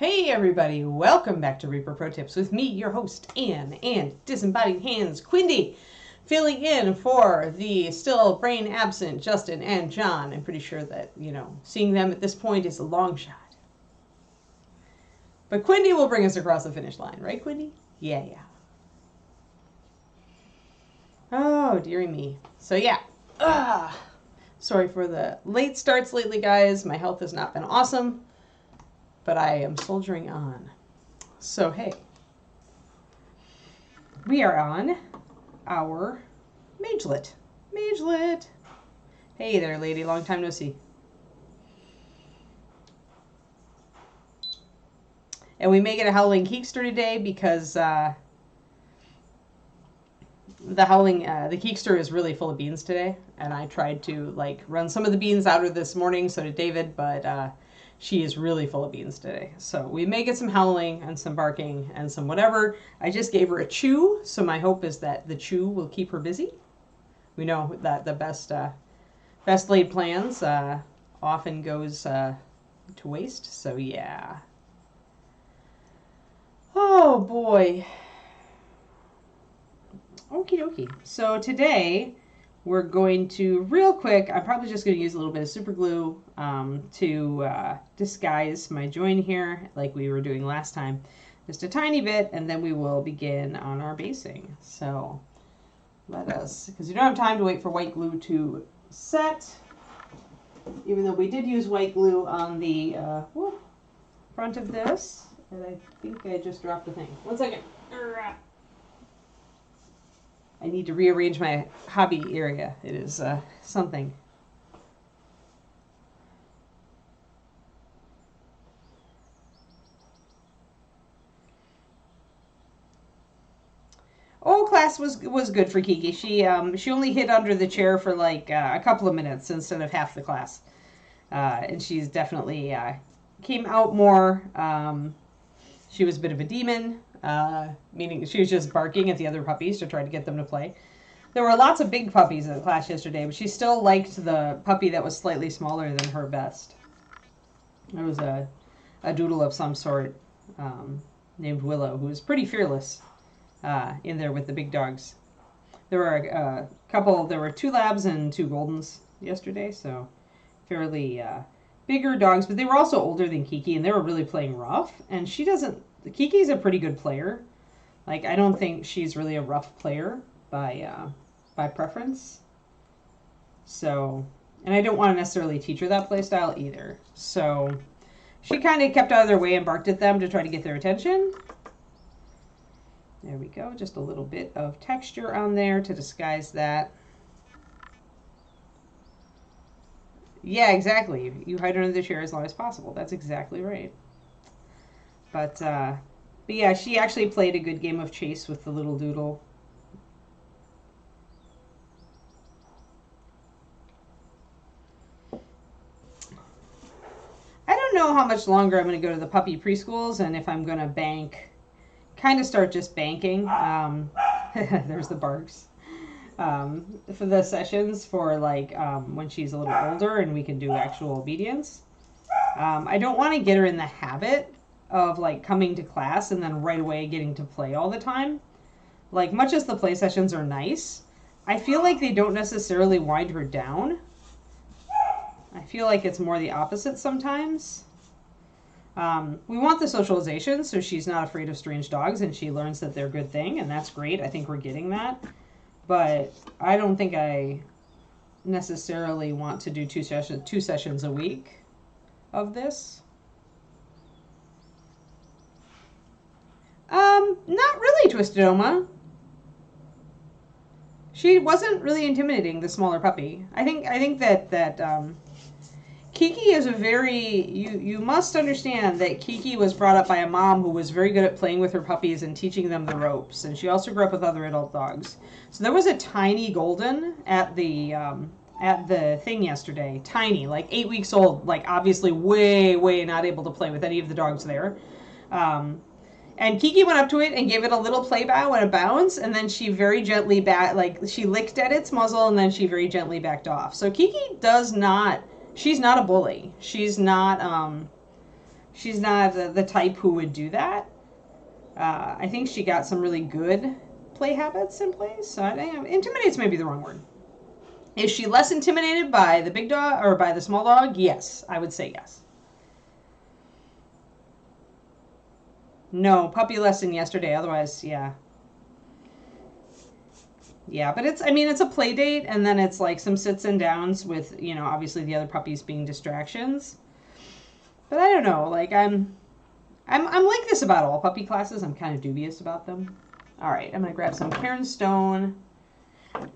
Hey everybody, welcome back to Reaper Pro Tips with me, your host, Anne, and Disembodied Hands, Quindy, filling in for the still brain absent Justin and John. I'm pretty sure that, seeing them at this point is a long shot. But Quindy will bring us across the finish line, right, Quindy? Yeah. Oh, dearie me. So yeah. Sorry for the late starts lately, guys. My health has not been awesome. But I am soldiering on. So, hey. We are on our Magelet. Magelet. Hey there, lady. Long time no see. And we may get a Howling Keekster today because the Keekster is really full of beans today. And I tried to, run some of the beans out of this morning, so did David, but she is really full of beans today. So we may get some howling and some barking and some whatever. I just gave her a chew, so my hope is that the chew will keep her busy. We know that the best laid plans often goes to waste, so yeah. Oh boy. Okie dokie. So today we're going to, real quick, I'm probably just going to use a little bit of super glue to disguise my join here like we were doing last time. Just a tiny bit, and then we will begin on our basing. So let us, because we don't have time to wait for white glue to set, even though we did use white glue on the front of this. And I think I just dropped the thing. 1 second. I need to rearrange my hobby area. It is something. Oh, class was good for Kiki. She only hid under the chair for a couple of minutes instead of half the class, and she's definitely came out more. She was a bit of a demon. Meaning she was just barking at the other puppies to try to get them to play. There were lots of big puppies in the class yesterday, but she still liked the puppy that was slightly smaller than her best. There was a doodle of some sort named Willow, who was pretty fearless in there with the big dogs. There were there were 2 labs and 2 goldens yesterday, so fairly bigger dogs, but they were also older than Kiki, and they were really playing rough, and she doesn't. Kiki's a pretty good player. I don't think she's really a rough player by preference. So, and I don't want to necessarily teach her that play style either. So, she kind of kept out of their way and barked at them to try to get their attention. There we go. Just a little bit of texture on there to disguise that. Yeah, exactly. You hide under the chair as long as possible. That's exactly right. But yeah, she actually played a good game of chase with the little doodle. I don't know how much longer I'm going to go to the puppy preschools and if I'm going to kind of start just banking. There's the barks. For the sessions for when she's a little older and we can do actual obedience. I don't want to get her in the habit of coming to class and then right away getting to play all the time. Much as the play sessions are nice, I feel like they don't necessarily wind her down. I feel like it's more the opposite sometimes. We want the socialization so she's not afraid of strange dogs and she learns that they're a good thing, and that's great. I think we're getting that. But I don't think I necessarily want to do two sessions a week of this. Not really, Twisted Oma. She wasn't really intimidating, the smaller puppy. I think that Kiki is a very, you must understand that Kiki was brought up by a mom who was very good at playing with her puppies and teaching them the ropes, and she also grew up with other adult dogs. So there was a tiny golden at the thing yesterday, tiny, 8 weeks old, obviously way not able to play with any of the dogs there. And Kiki went up to it and gave it a little play bow and a bounce, and then she very gently she licked at its muzzle, and then she very gently backed off. So Kiki she's not a bully. She's not She's not the type who would do that. I think she got some really good play habits in place. So I think intimidates may be the wrong word. Is she less intimidated by the big dog or by the small dog? Yes, I would say yes. No, puppy lesson yesterday. Otherwise, yeah. Yeah, but it's, I mean, it's a play date, and then it's like some sits and downs with, you know, obviously the other puppies being distractions. But I don't know, like I'm like this about all puppy classes. I'm kind of dubious about them. All right, I'm gonna grab some cairnstone.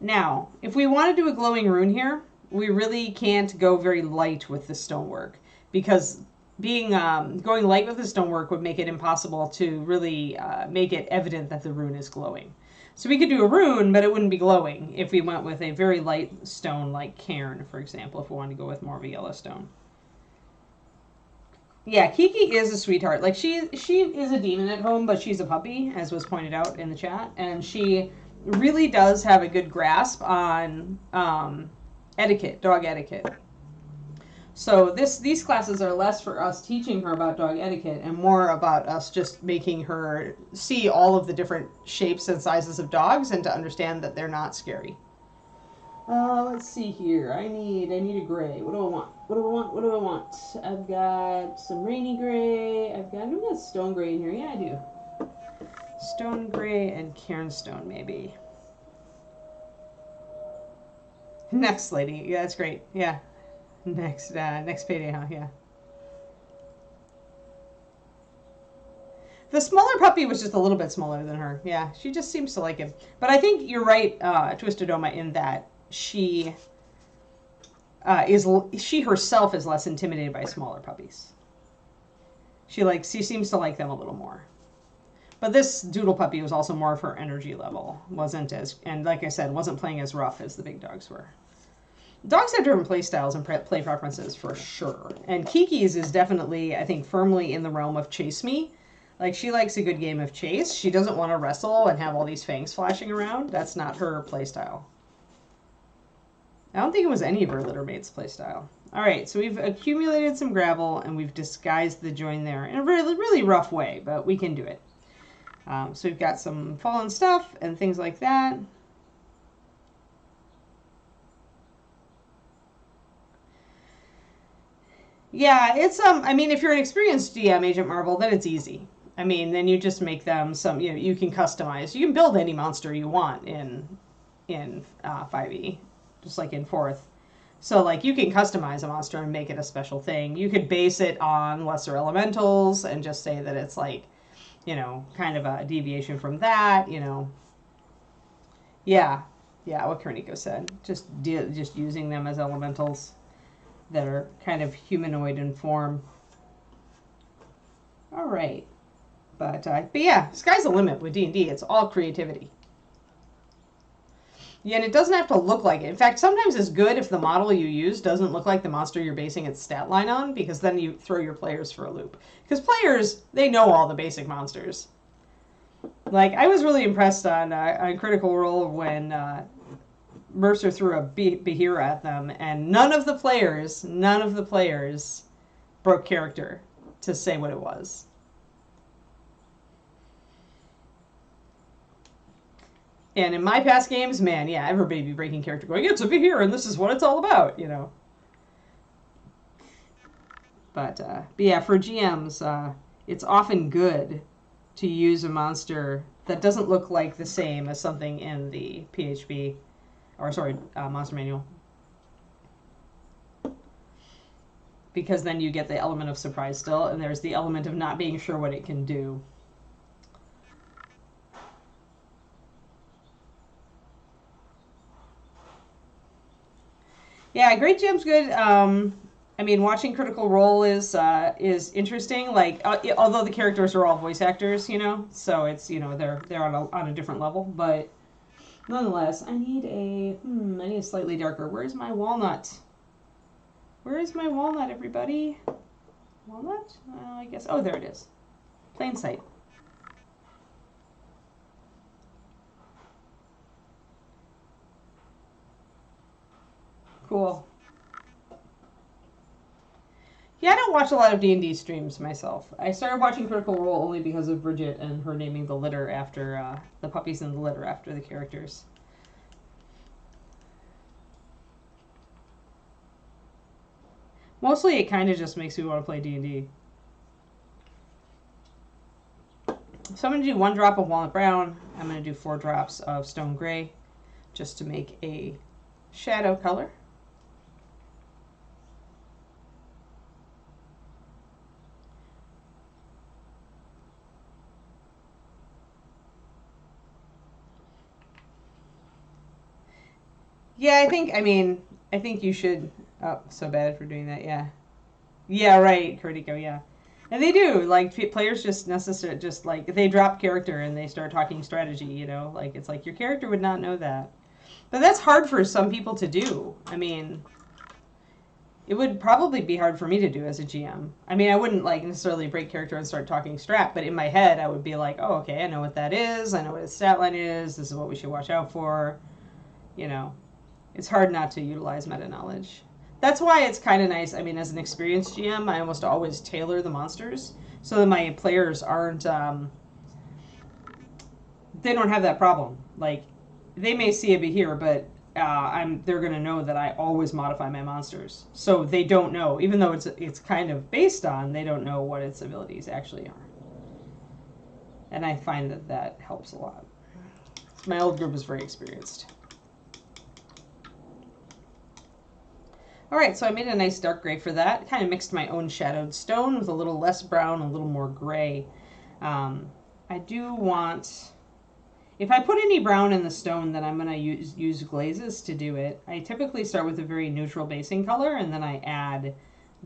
Now, if we want to do a glowing rune here, we really can't go very light with the stonework because being going light with the stonework would make it impossible to really make it evident that the rune is glowing. So we could do a rune, but it wouldn't be glowing if we went with a very light stone like cairn, for example, if we wanted to go with more of a yellow stone. Yeah, Kiki is a sweetheart. Like she is a demon at home, but she's a puppy, as was pointed out in the chat, and she really does have a good grasp on etiquette, dog etiquette. So these classes are less for us teaching her about dog etiquette and more about us just making her see all of the different shapes and sizes of dogs and to understand that they're not scary. Let's see here. I need a gray. What do I want? What do I want? What do I want? I've got some rainy gray. I've got stone gray in here. Yeah, I do. Stone gray and cairnstone maybe. Next lady. Yeah, that's great. Yeah. Next payday, huh? Yeah. The smaller puppy was just a little bit smaller than her. Yeah, she just seems to like him. But I think you're right, Twisted Oma, in that she she herself is less intimidated by smaller puppies. She seems to like them a little more. But this doodle puppy was also more of her energy level. Wasn't as, and like I said, wasn't playing as rough as the big dogs were. Dogs have different play styles and play preferences for sure. And Kiki's is definitely, I think, firmly in the realm of chase me. Like, she likes a good game of chase. She doesn't want to wrestle and have all these fangs flashing around. That's not her play style. I don't think it was any of her littermates' play style. All right, so we've accumulated some gravel and we've disguised the join there in a really, really rough way, but we can do it. So we've got some fallen stuff and things like that. Yeah, it's I mean, if you're an experienced GM, Agent Marvel, then it's easy. I mean, then you just make them some, you know, you can customize. You can build any monster you want in 5e, just like in 4th. So, like, you can customize a monster and make it a special thing. You could base it on lesser elementals and just say that it's like, you know, kind of a deviation from that, you know. Yeah, what Kerniko said. Just using them as elementals that are kind of humanoid in form. All right. But yeah, sky's the limit with D&D. It's all creativity. Yeah, and it doesn't have to look like it. In fact, sometimes it's good if the model you use doesn't look like the monster you're basing its stat line on, because then you throw your players for a loop. Because players, they know all the basic monsters. Like, I was really impressed on Critical Role when Mercer threw a Bahira at them, and none of the players broke character to say what it was. And in my past games, man, yeah, everybody be breaking character going, it's a Bahira and this is what it's all about, you know. But yeah, for GMs, it's often good to use a monster that doesn't look like the same as something in the PHB, or sorry, Monster Manual. Because then you get the element of surprise still, and there's the element of not being sure what it can do. Yeah, Great GM's good. I mean, watching Critical Role is interesting. Like, although the characters are all voice actors, you know, so it's, you know, they're on a different level. But nonetheless, I need a slightly darker. Where's my walnut? Where is my walnut, everybody? Walnut? I guess. Oh, there it is. Plain sight. Cool. Yeah, I don't watch a lot of D&D streams myself. I started watching Critical Role only because of Bridget and her naming the litter after the puppies in the litter after the characters. Mostly, it kind of just makes me want to play D&D. So I'm going to do 1 drop of walnut brown. I'm going to do 4 drops of stone gray, just to make a shadow color. Yeah, I think you should. Oh, so bad for doing that. Yeah. Yeah, right, Kurtiko, yeah. And they do, like, players just like, they drop character and they start talking strategy, you know? Like, it's like, your character would not know that. But that's hard for some people to do. I mean, it would probably be hard for me to do as a GM. I mean, I wouldn't, like, necessarily break character and start talking strat, but in my head, I would be like, oh, okay, I know what that is. I know what his stat line is. This is what we should watch out for. You know, it's hard not to utilize meta knowledge. That's why it's kind of nice. I mean, as an experienced GM, I almost always tailor the monsters so that my players aren't, they don't have that problem. Like, they may see a here, but they're going to know that I always modify my monsters. So they don't know, even though it's kind of based on, they don't know what its abilities actually are. And I find that helps a lot. My old group is very experienced. All right, so I made a nice dark gray for that. Kind of mixed my own shadowed stone with a little less brown, a little more gray. I do want, if I put any brown in the stone, then I'm going to use glazes to do it. I typically start with a very neutral basing color, and then I add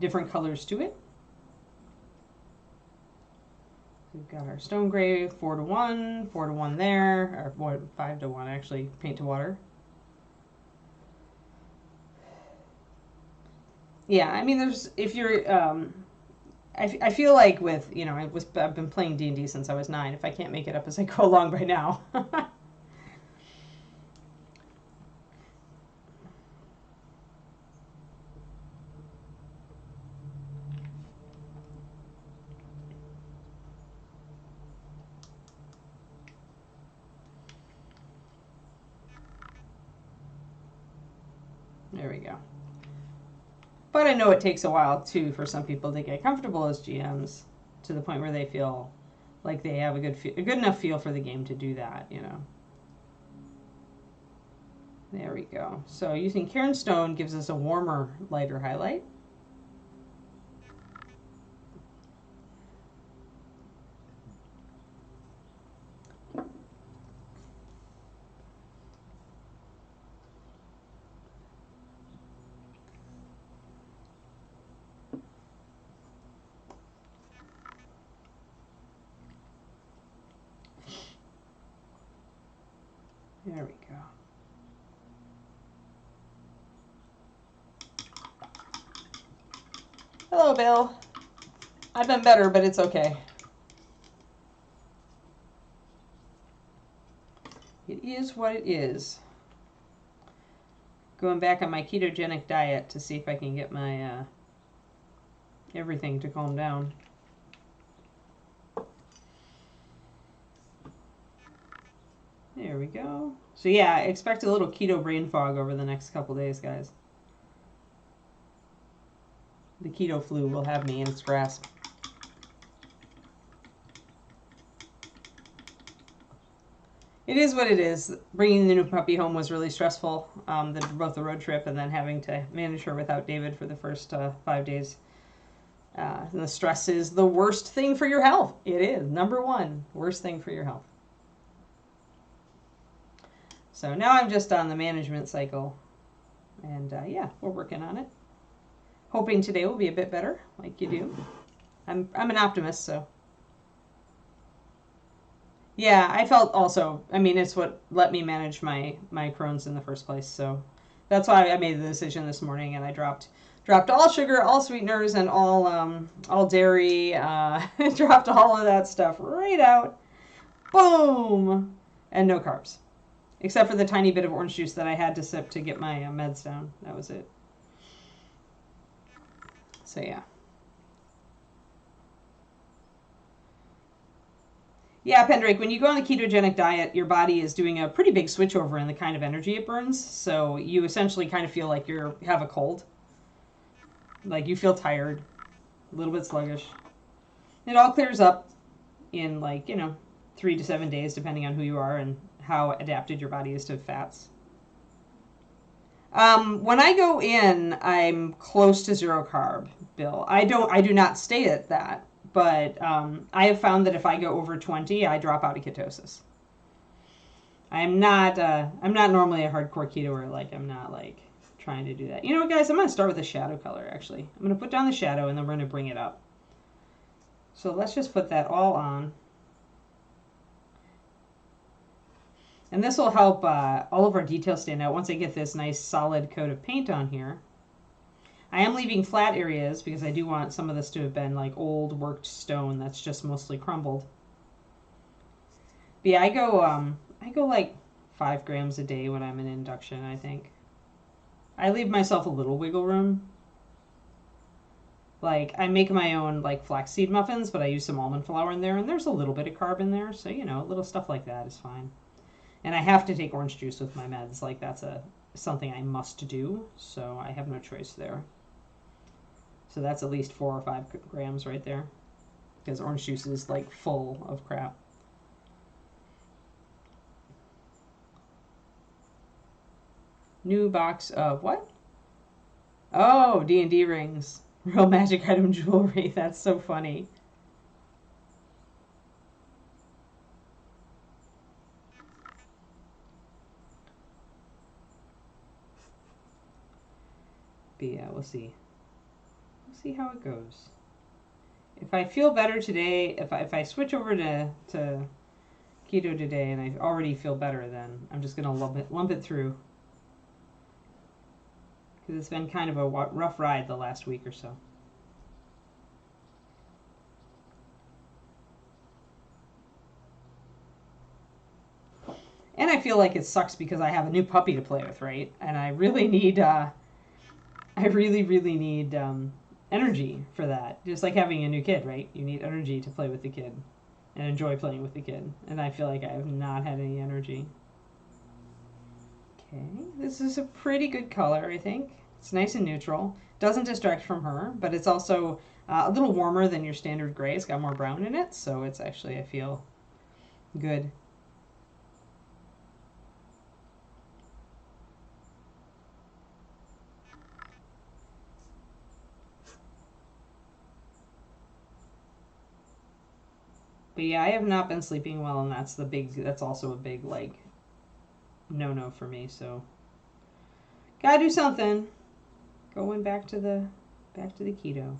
different colors to it. We've got our stone gray, 4-1, 4-1 there, or 5-1 actually, paint to water. Yeah, I mean, if you're, I feel like with, you know, I've been playing D&D since I was 9. If I can't make it up as I go along by now. There we go. But I know it takes a while, too, for some people to get comfortable as GMs to the point where they feel like they have a good enough feel for the game to do that, you know. There we go. So using Cairn Stone gives us a warmer, lighter highlight. There we go. Hello, Bill. I've been better, but it's okay. It is what it is. Going back on my ketogenic diet to see if I can get my everything to calm down. There we go. So yeah, expect a little keto brain fog over the next couple days, guys. The keto flu will have me in its grasp. It is what it is. Bringing the new puppy home was really stressful, both the road trip and then having to manage her without David for the first 5 days. And the stress is the worst thing for your health. It is. Number 1, worst thing for your health. So now I'm just on the management cycle. And yeah, we're working on it. Hoping today will be a bit better, like you do. I'm an optimist, so. Yeah, I felt also, I mean, it's what let me manage my Crohn's in the first place. So that's why I made the decision this morning, and I dropped all sugar, all sweeteners, and all dairy. Dropped all of that stuff right out. Boom! And no carbs. Except for the tiny bit of orange juice that I had to sip to get my meds down. That was it. So yeah. Yeah, Pendrake, when you go on the ketogenic diet, your body is doing a pretty big switchover in the kind of energy it burns. So you essentially kind of feel like you have a cold. Like you feel tired, a little bit sluggish. It all clears up in like, 3 to 7 days, depending on who you are and how adapted your body is to fats. When I go in, I'm close to zero carb, Bill. I do not stay at that, but I have found that if I go over 20, I drop out of ketosis. I'm not normally a hardcore ketoer. Like I'm not like trying to do that. You know what, guys? I'm gonna start with a shadow color. Actually, I'm gonna put down the shadow and then we're gonna bring it up. So let's just put that all on. And this will help all of our details stand out once I get this nice solid coat of paint on here. I am leaving flat areas because I do want some of this to have been like old worked stone that's just mostly crumbled. But yeah, I go like 5 grams a day when I'm in induction, I think. I leave myself a little wiggle room. Like I make my own like flaxseed muffins, but I use some almond flour in there and there's a little bit of carb in there, so little stuff like that is fine. And I have to take orange juice with my meds. Like that's something I must do. So I have no choice there. So that's at least 4 or 5 grams right there. Because orange juice is like full of crap. New box of what? Oh, D&D rings. Real magic item jewelry. That's so funny. But yeah, we'll see. We'll see how it goes. If I feel better today, if I switch over to keto today and I already feel better, then I'm just gonna lump it through. Because it's been kind of a rough ride the last week or so. And I feel like it sucks because I have a new puppy to play with, right? And I really need, really need energy for that. Just like having a new kid, right? You need energy to play with the kid and enjoy playing with the kid. And I feel like I have not had any energy. Okay, this is a pretty good color, I think. It's nice and neutral. Doesn't distract from her, but it's also a little warmer than your standard gray. It's got more brown in it, so it's actually, I feel, good. But yeah, I have not been sleeping well, and that's also a big, like, no for me, so gotta do something. Going back to the keto.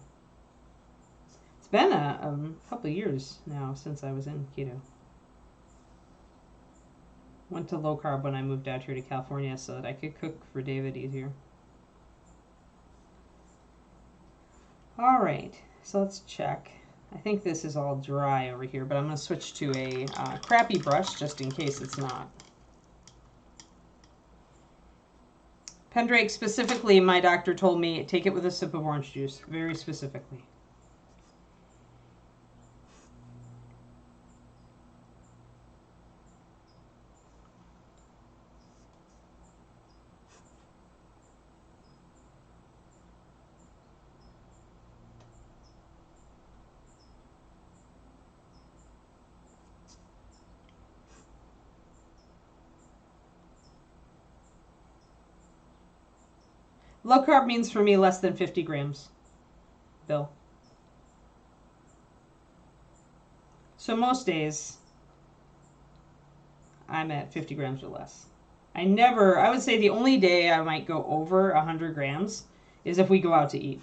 It's been a couple of years now since I was in keto. Went to low carb when I moved out here to California so that I could cook for David easier. All right, so let's check. I think this is all dry over here, but I'm going to switch to a crappy brush just in case it's not. Pendrake specifically, my doctor told me, take it with a sip of orange juice, very specifically. Low carb means for me less than 50 grams, Bill. So most days, I'm at 50 grams or less. I would say the only day I might go over 100 grams is if we go out to eat.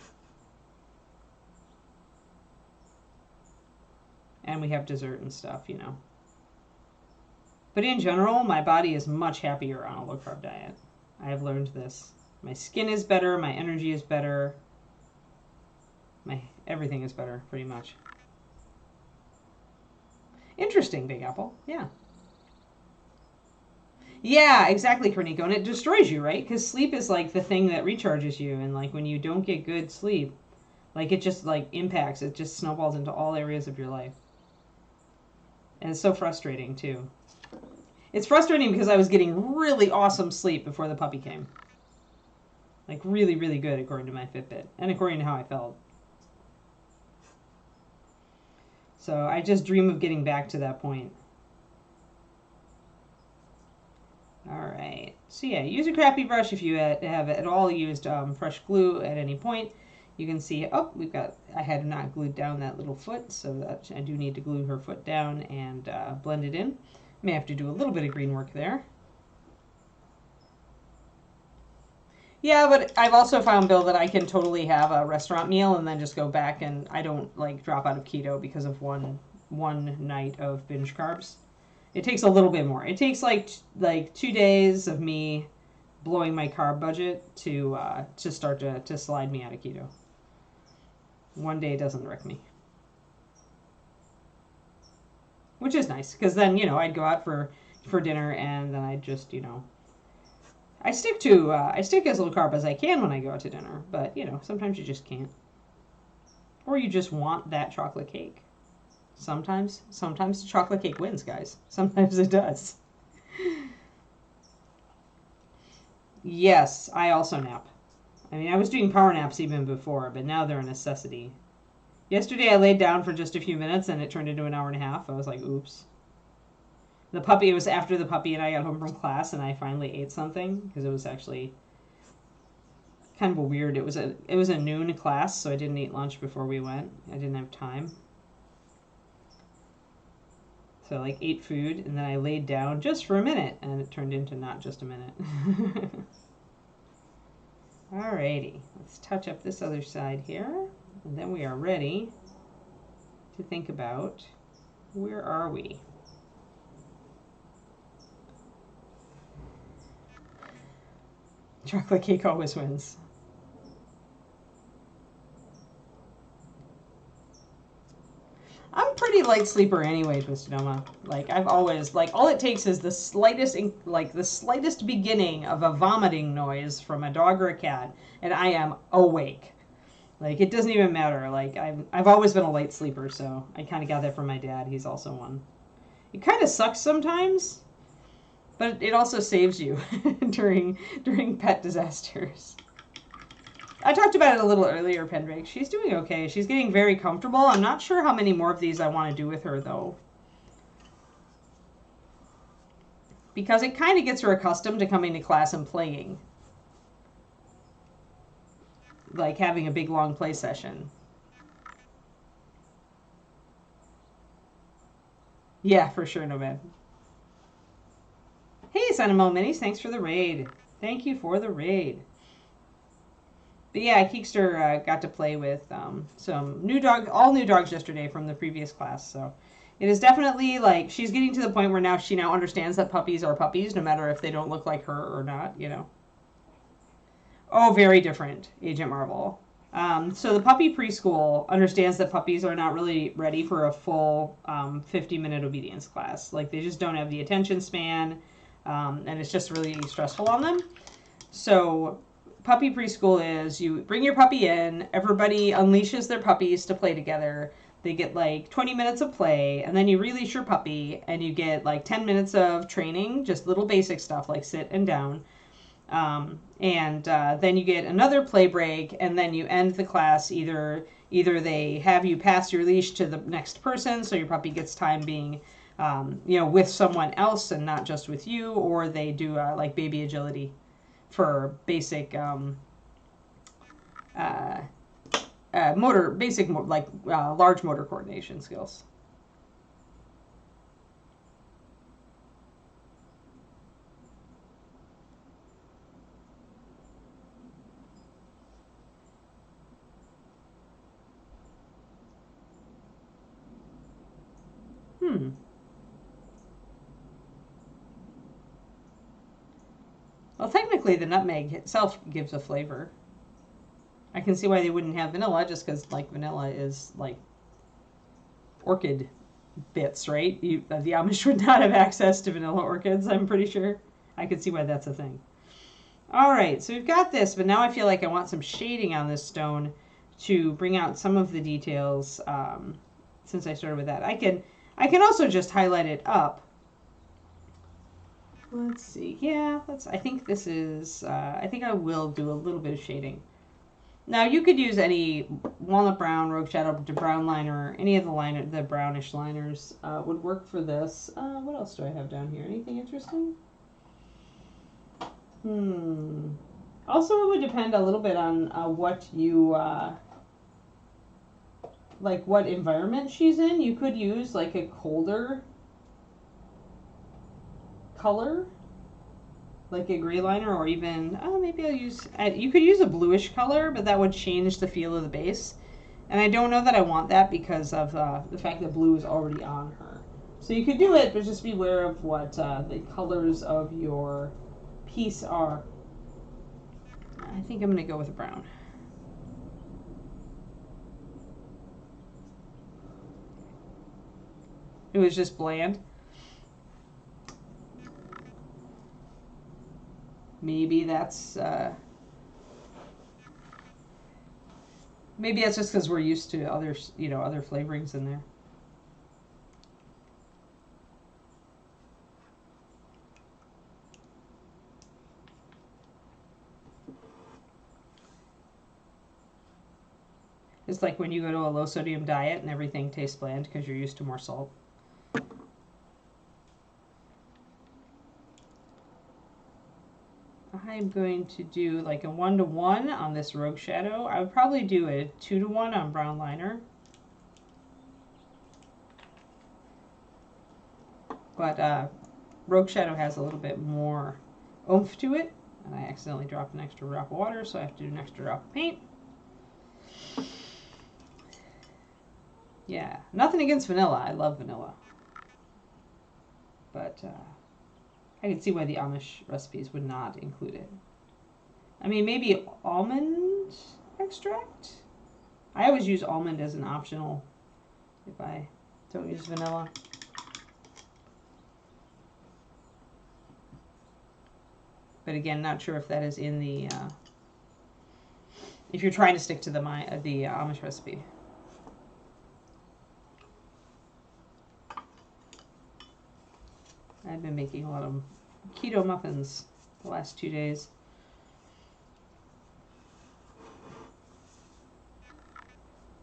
And we have dessert and stuff, But in general, my body is much happier on a low carb diet. I have learned this. My skin is better, my energy is better, everything is better, pretty much. Interesting, Big Apple. Yeah. Yeah, exactly, Cornico. And it destroys you, right? Because sleep is like the thing that recharges you. And like when you don't get good sleep, like it just like impacts, it just snowballs into all areas of your life. And it's so frustrating, too. It's frustrating because I was getting really awesome sleep before the puppy came. Like, really, really good, according to my Fitbit. And according to how I felt. So I just dream of getting back to that point. Alright. So yeah, use a crappy brush if you have at all used fresh glue at any point. You can see, oh, I had not glued down that little foot, so that I do need to glue her foot down and blend it in. May have to do a little bit of green work there. Yeah, but I've also found, Bill, that I can totally have a restaurant meal and then just go back, and I don't like drop out of keto because of one night of binge carbs. It takes a little bit more. It takes like 2 days of me blowing my carb budget to start to slide me out of keto. One day doesn't wreck me. Which is nice, because then, I'd go out for dinner, and then I'd just, I stick as low carb as I can when I go out to dinner, but, sometimes you just can't. Or you just want that chocolate cake. Sometimes the chocolate cake wins, guys. Sometimes it does. Yes, I also nap. I mean, I was doing power naps even before, but now they're a necessity. Yesterday I laid down for just a few minutes and it turned into an hour and a half. I was like, oops. It was after the puppy and I got home from class and I finally ate something because it was actually kind of a weird, it was a noon class, so I didn't eat lunch before we went. I didn't have time. So I ate food and then I laid down just for a minute and it turned into not just a minute. Alrighty, let's touch up this other side here. And then we are ready to think about, where are we? Chocolate cake always wins. I'm a pretty light sleeper anyway, Twistedoma. I've always, all it takes is the slightest beginning of a vomiting noise from a dog or a cat, and I am awake. It doesn't even matter. I've always been a light sleeper, so I kind of got that from my dad. He's also one. It kind of sucks sometimes, but it also saves you during pet disasters. I talked about it a little earlier, Pendrake. She's doing okay. She's getting very comfortable. I'm not sure how many more of these I want to do with her, though. Because it kind of gets her accustomed to coming to class and playing. Having a big, long play session. Yeah, for sure, no man. Hey, Cinnamon Minis, thanks for the raid. Thank you for the raid. But yeah, Keekster got to play with some all new dogs yesterday from the previous class. So it is definitely she's getting to the point where she now understands that puppies are puppies, no matter if they don't look like her or not, Oh, very different, Agent Marvel. So the puppy preschool understands that puppies are not really ready for a full 50-minute obedience class. They just don't have the attention span, and it's just really stressful on them. So puppy preschool is you bring your puppy in, everybody unleashes their puppies to play together. They get 20 minutes of play, and then you release your puppy, and you get 10 minutes of training, just little basic stuff like sit and down. And then you get another play break, and then you end the class. Either they have you pass your leash to the next person, so your puppy gets time being, with someone else and not just with you, or they do baby agility for basic large motor coordination skills. Well, technically, the nutmeg itself gives a flavor. I can see why they wouldn't have vanilla, just because vanilla is orchid bits, right? The Amish would not have access to vanilla orchids, I'm pretty sure. I could see why that's a thing. All right, so we've got this, but now I feel like I want some shading on this stone to bring out some of the details. Since I started with that, I I can also just highlight it up. Let's see. Yeah, I think this is, I think I will do a little bit of shading. Now you could use any walnut brown, rogue shadow, brown liner, any of the brownish liners would work for this. What else do I have down here? Anything interesting? Also, it would depend a little bit on what you, like what environment she's in. You could use like a colder color, like a gray liner, or even, maybe I'll use, you could use a bluish color, but that would change the feel of the base. And I don't know that I want that because of the fact that blue is already on her. So you could do it, but just be aware of what the colors of your piece are. I think I'm going to go with a brown. It was just bland. Maybe that's just because we're used to other flavorings in there. It's like when you go to a low sodium diet and everything tastes bland because you're used to more salt. I'm going to do like a 1-to-1 on this rogue shadow. I would probably do a 2-to-1 on brown liner. But rogue shadow has a little bit more oomph to it. And I accidentally dropped an extra drop of water, so I have to do an extra drop of paint. Yeah, nothing against vanilla. I love vanilla. But I can see why the Amish recipes would not include it. I mean, maybe almond extract? I always use almond as an optional if I don't use vanilla. But again, not sure if that is in the, if you're trying to stick to the Amish recipe. I've been making a lot of keto muffins the last 2 days.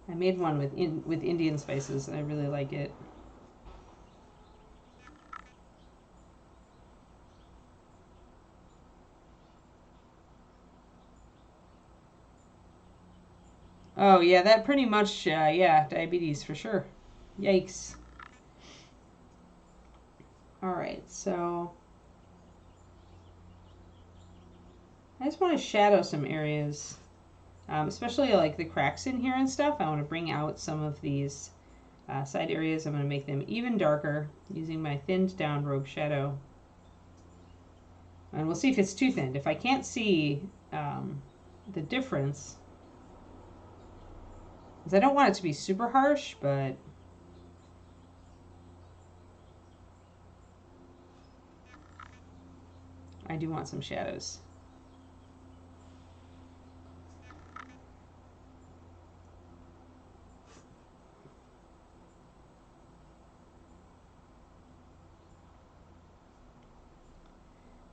I made one with Indian spices, and I really like it. Oh yeah, that pretty much, yeah, diabetes for sure. Yikes. Alright, so I just want to shadow some areas, especially like the cracks in here and stuff. I want to bring out some of these side areas. I'm going to make them even darker using my thinned down rogue shadow. And we'll see if it's too thin. If I can't see the difference, because I don't want it to be super harsh, but I do want some shadows.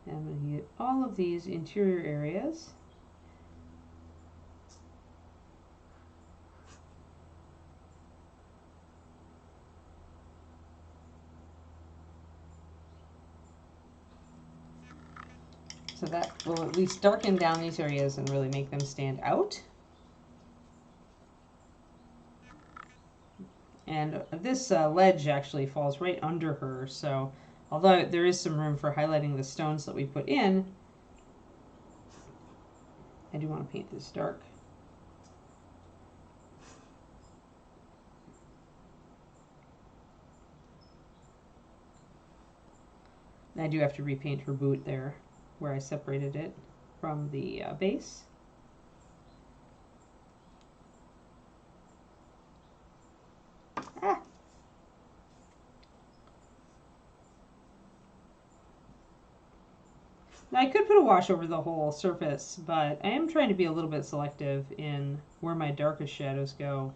And I'm going to get all of these interior areas. So that will at least darken down these areas and really make them stand out. And this ledge actually falls right under her, so although there is some room for highlighting the stones that we put in, I do want to paint this dark. And I do have to repaint her boot there, where I separated it from the base. Ah! Now I could put a wash over the whole surface, but I am trying to be a little bit selective in where my darkest shadows go.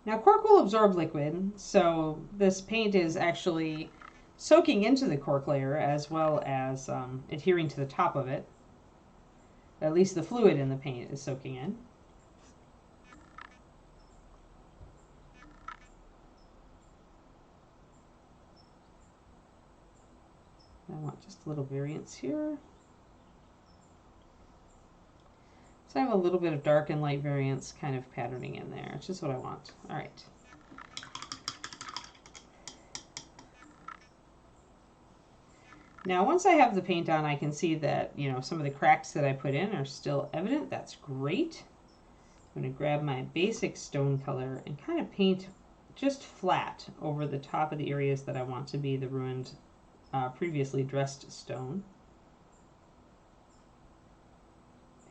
Now cork will absorb liquid, so this paint is actually soaking into the cork layer as well as adhering to the top of it. At least the fluid in the paint is soaking in. I want just a little variance here. So I have a little bit of dark and light variance kind of patterning in there. It's just what I want. All right. Now, once I have the paint on, I can see that, you know, some of the cracks that I put in are still evident. That's great. I'm going to grab my basic stone color and kind of paint just flat over the top of the areas that I want to be the ruined, previously dressed stone.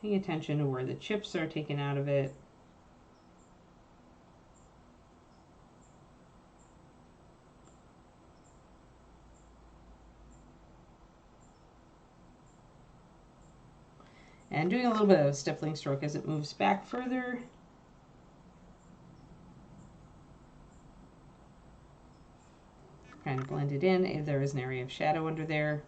Paying attention to where the chips are taken out of it. And doing a little bit of a stippling stroke as it moves back further. Kind of blend it in if there is an area of shadow under there.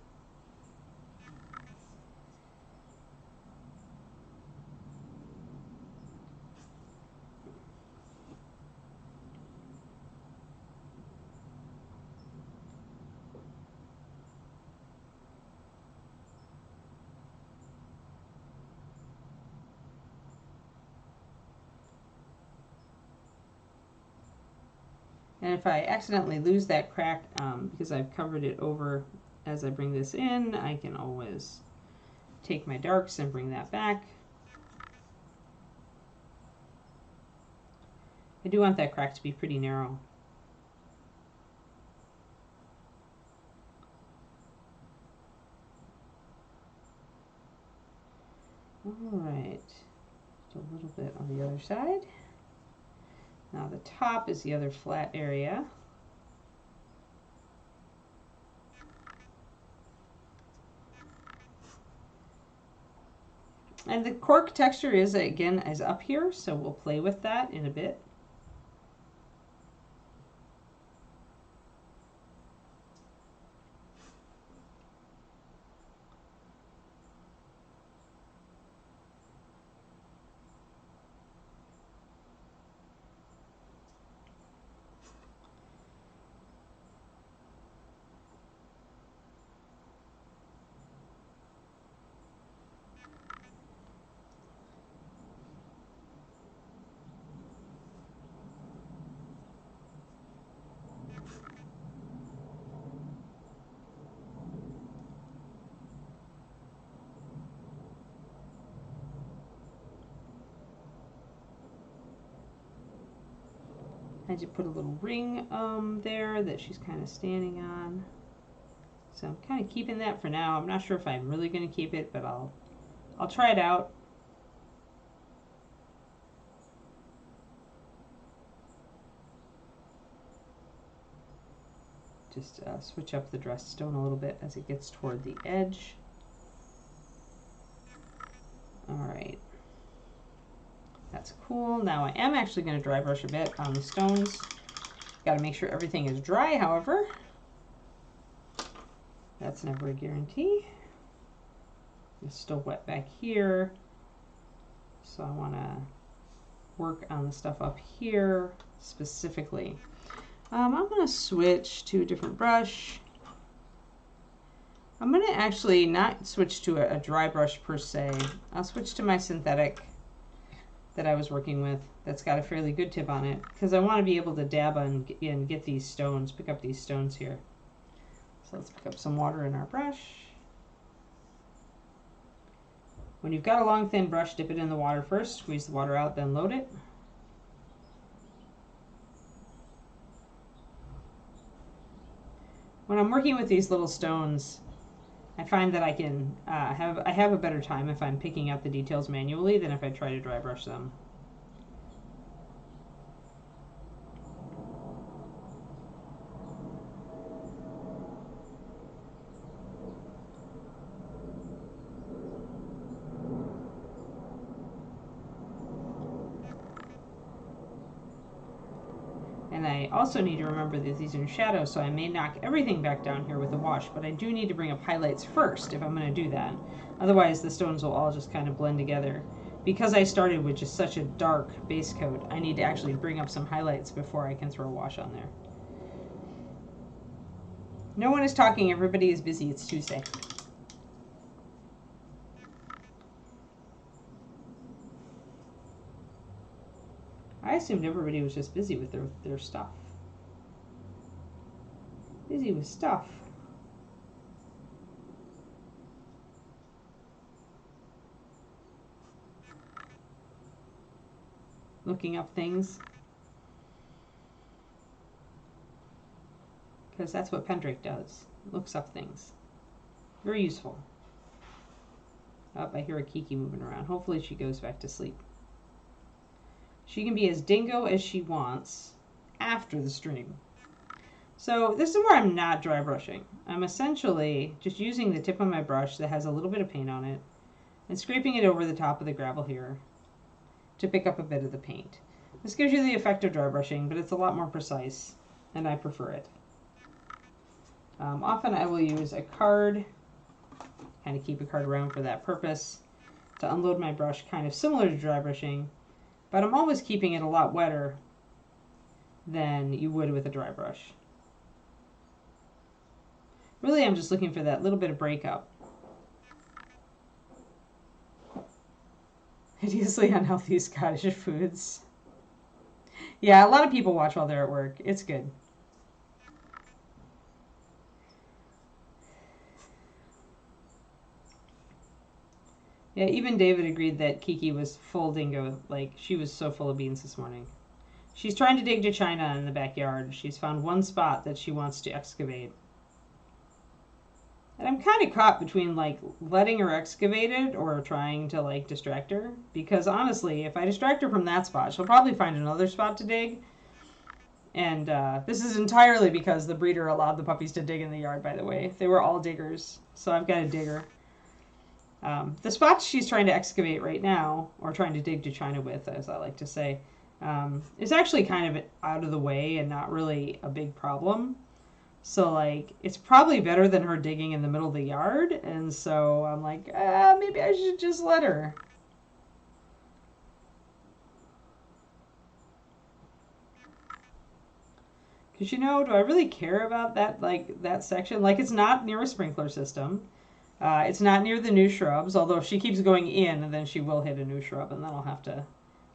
And if I accidentally lose that crack because I've covered it over as I bring this in, I can always take my darks and bring that back. I do want that crack to be pretty narrow. All right, just a little bit on the other side. Now the top is the other flat area. And the cork texture is, again, is up here, so we'll play with that in a bit. I just put a little ring there that she's kind of standing on. So I'm kind of keeping that for now. I'm not sure if I'm really going to keep it, but I'll try it out. Just switch up the dressed stone a little bit as it gets toward the edge. All right. That's cool. Now I am actually going to dry brush a bit on the stones. Got to make sure everything is dry, however. That's never a guarantee. It's still wet back here. So I want to work on the stuff up here specifically. I'm going to switch to a different brush. I'm going to actually not switch to a dry brush per se. I'll switch to my synthetic that I was working with that's got a fairly good tip on it because I want to be able to dab on and get these stones, pick up these stones here. So let's pick up some water in our brush. When you've got a long thin brush, dip it in the water first, squeeze the water out, then load it. When I'm working with these little stones, I find that I can have a better time if I'm picking out the details manually than if I try to dry brush them. And I also need to remember that these are in shadow, so I may knock everything back down here with a wash, but I do need to bring up highlights first if I'm going to do that. Otherwise, the stones will all just kind of blend together. Because I started with just such a dark base coat, I need to actually bring up some highlights before I can throw a wash on there. No one is talking. Everybody is busy. It's Tuesday. I assumed everybody was just busy with their stuff. Busy with stuff. Looking up things. Because that's what Pendrake does. Looks up things. Very useful. Oh, I hear a Kiki moving around. Hopefully she goes back to sleep. She can be as dingo as she wants after the stream. So this is where I'm not dry brushing. I'm essentially just using the tip of my brush that has a little bit of paint on it and scraping it over the top of the gravel here to pick up a bit of the paint. This gives you the effect of dry brushing, but it's a lot more precise, and I prefer it. Often I will use a card, kind of keep a card around for that purpose, to unload my brush, kind of similar to dry brushing, but I'm always keeping it a lot wetter than you would with a dry brush. Really, I'm just looking for that little bit of breakup. Hideously unhealthy Scottish foods. Yeah, a lot of people watch while they're at work. It's good. Yeah, even David agreed that Kiki was full dingo. Like, she was so full of beans this morning. She's trying to dig to China in the backyard. She's found one spot that she wants to excavate. And I'm kind of caught between, like, letting her excavate it or trying to, like, distract her. Because, honestly, if I distract her from that spot, she'll probably find another spot to dig. And this is entirely because the breeder allowed the puppies to dig in the yard, by the way. They were all diggers, so I've got a digger. The spots she's trying to excavate right now, or trying to dig to China with, as I like to say, is actually kind of out of the way and not really a big problem. So, like, it's probably better than her digging in the middle of the yard. And so I'm like, maybe I should just let her. Because, you know, do I really care about that, like, that section? Like, it's not near a sprinkler system. It's not near the new shrubs, although if she keeps going in, then she will hit a new shrub, and then I'll have to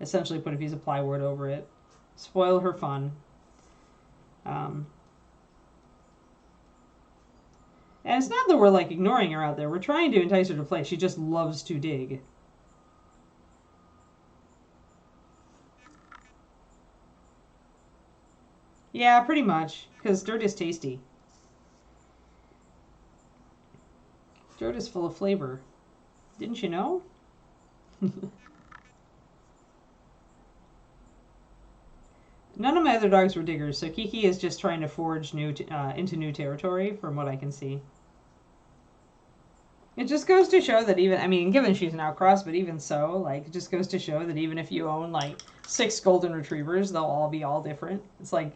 essentially put a piece of plywood over it. Spoil her fun. And it's not that we're, like, ignoring her out there. We're trying to entice her to play. She just loves to dig. Yeah, pretty much, because dirt is tasty. Dirt is full of flavor. Didn't you know? None of my other dogs were diggers, so Kiki is just trying to forge into new territory, from what I can see. It just goes to show that even, I mean, given she's an outcross, but even so, like, it just goes to show that even if you own, like, 6 golden retrievers, they'll all be all different. It's like,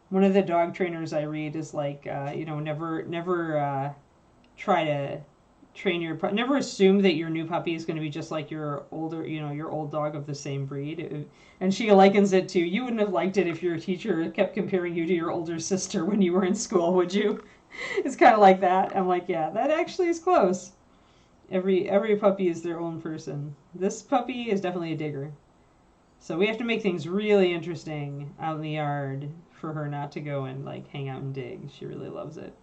one of the dog trainers I read is like, you know, never try to train never assume that your new puppy is going to be just like your older, you know, your old dog of the same breed. And she likens it to, you wouldn't have liked it if your teacher kept comparing you to your older sister when you were in school, would you? It's kind of like that. I'm like, yeah, that actually is close. Every puppy is their own person. This puppy is definitely a digger. So we have to make things really interesting out in the yard for her not to go and, like, hang out and dig. She really loves it.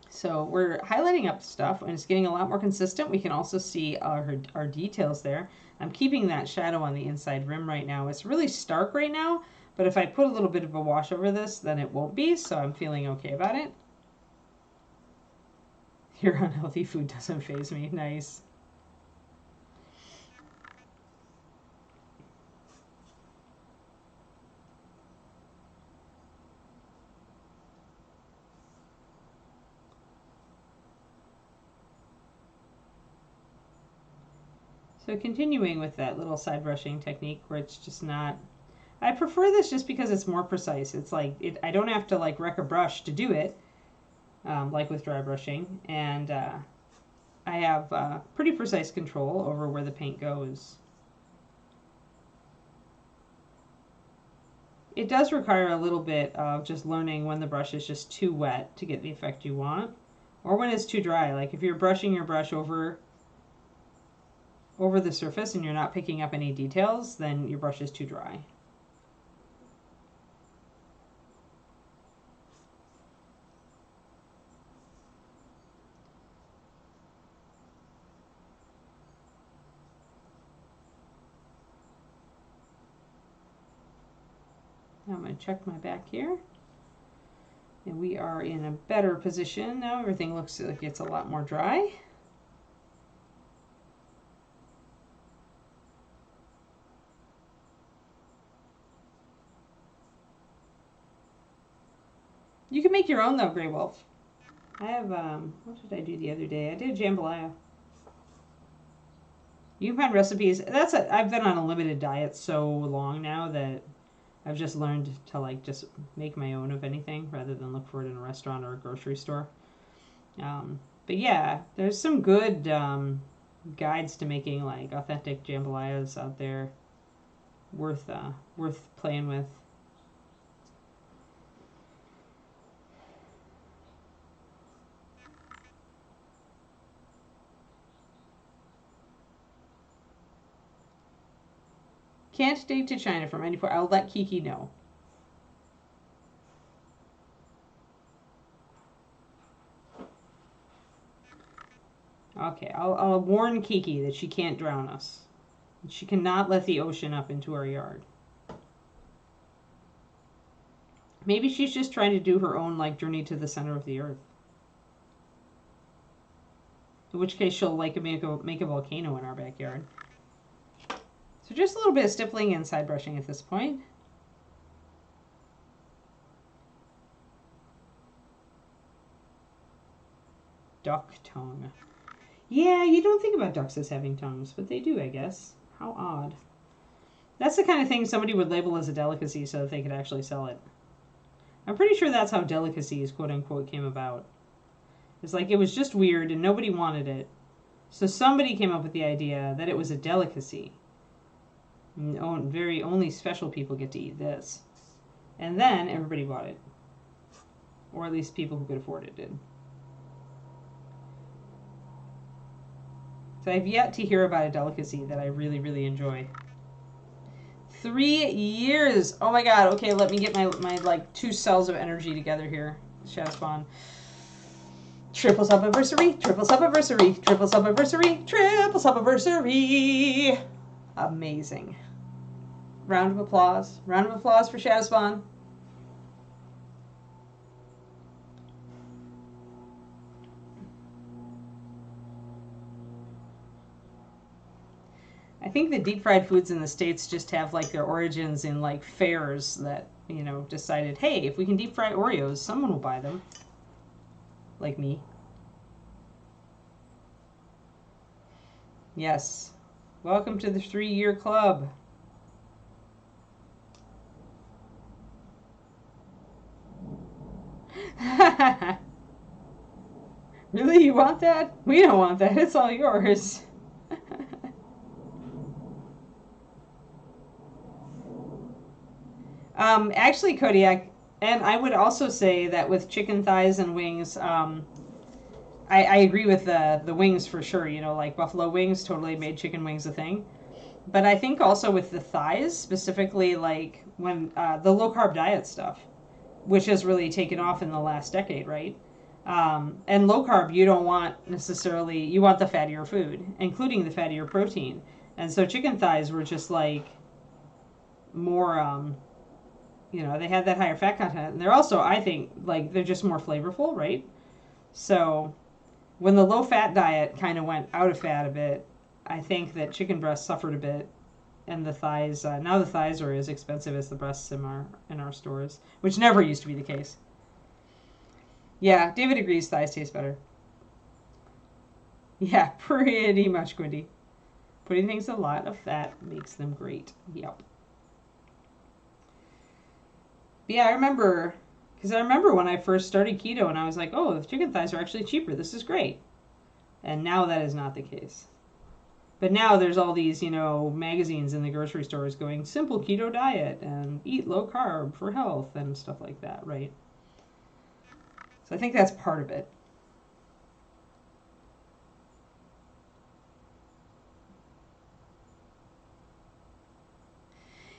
So we're highlighting up stuff, and it's getting a lot more consistent. We can also see our details there. I'm keeping that shadow on the inside rim right now. It's really stark right now, but if I put a little bit of a wash over this, then it won't be, so I'm feeling okay about it. Your unhealthy food doesn't faze me. Nice. So continuing with that little side brushing technique where it's just not, I prefer this just because it's more precise. It's like, I don't have to like wreck a brush to do it, like with dry brushing. And I have pretty precise control over where the paint goes. It does require a little bit of just learning when the brush is just too wet to get the effect you want, or when it's too dry. Like if you're brushing your brush over the surface and you're not picking up any details, then your brush is too dry. Now I'm going to check my back here. And we are in a better position now. Everything looks like it's a lot more dry. You can make your own though, Grey Wolf. I have, what did I do the other day? I did jambalaya. You can find recipes. I've been on a limited diet so long now that I've just learned to like just make my own of anything rather than look for it in a restaurant or a grocery store. But yeah, there's some good guides to making like authentic jambalayas out there, worth playing with. Can't date to China from 94. I'll let Kiki know. Okay, I'll warn Kiki that she can't drown us. She cannot let the ocean up into our yard. Maybe she's just trying to do her own like journey to the center of the earth. In which case she'll like make a volcano in our backyard. So just a little bit of stippling and side brushing at this point. Duck tongue. Yeah, you don't think about ducks as having tongues, but they do, I guess. How odd. That's the kind of thing somebody would label as a delicacy so that they could actually sell it. I'm pretty sure that's how delicacies, quote unquote, came about. It's like it was just weird and nobody wanted it. So somebody came up with the idea that it was a delicacy. Only special people get to eat this. And then everybody bought it. Or at least people who could afford it did. So I've yet to hear about a delicacy that I really, really enjoy. 3 years! Oh my god, okay, let me get my like 2 cells of energy together here. Shadow Spawn. Triple sub-anniversary, triple sub-anniversary, triple sub-anniversary, triple sub-anniversary. Amazing. Round of applause. Round of applause for Shadow Spawn. I think the deep fried foods in the States just have like their origins in like fairs that, you know, decided, hey, if we can deep fry Oreos, someone will buy them. Like me. Yes. Welcome to the 3-year club. Really? You want that? We don't want that. It's all yours. Actually, Kodiak, and I would also say that with chicken thighs and wings, I agree with the wings for sure. You know, like buffalo wings totally made chicken wings a thing. But I think also with the thighs, specifically like when the low-carb diet stuff, which has really taken off in the last decade, right? And low-carb, you don't want necessarily, you want the fattier food, including the fattier protein. And so chicken thighs were just like more... you know, they had that higher fat content. And they're also, I think, like, they're just more flavorful, right? So when the low-fat diet kind of went out of fat a bit, I think that chicken breasts suffered a bit. And the thighs, now the thighs are as expensive as the breasts in our stores, which never used to be the case. Yeah, David agrees thighs taste better. Yeah, pretty much, Quindy. Putting things a lot of fat makes them great. Yep. But yeah, I remember, because I remember when I first started keto and I was like, oh, the chicken thighs are actually cheaper. This is great. And now that is not the case. But now there's all these, magazines in the grocery stores going simple keto diet and eat low carb for health and stuff like that, right? So I think that's part of it.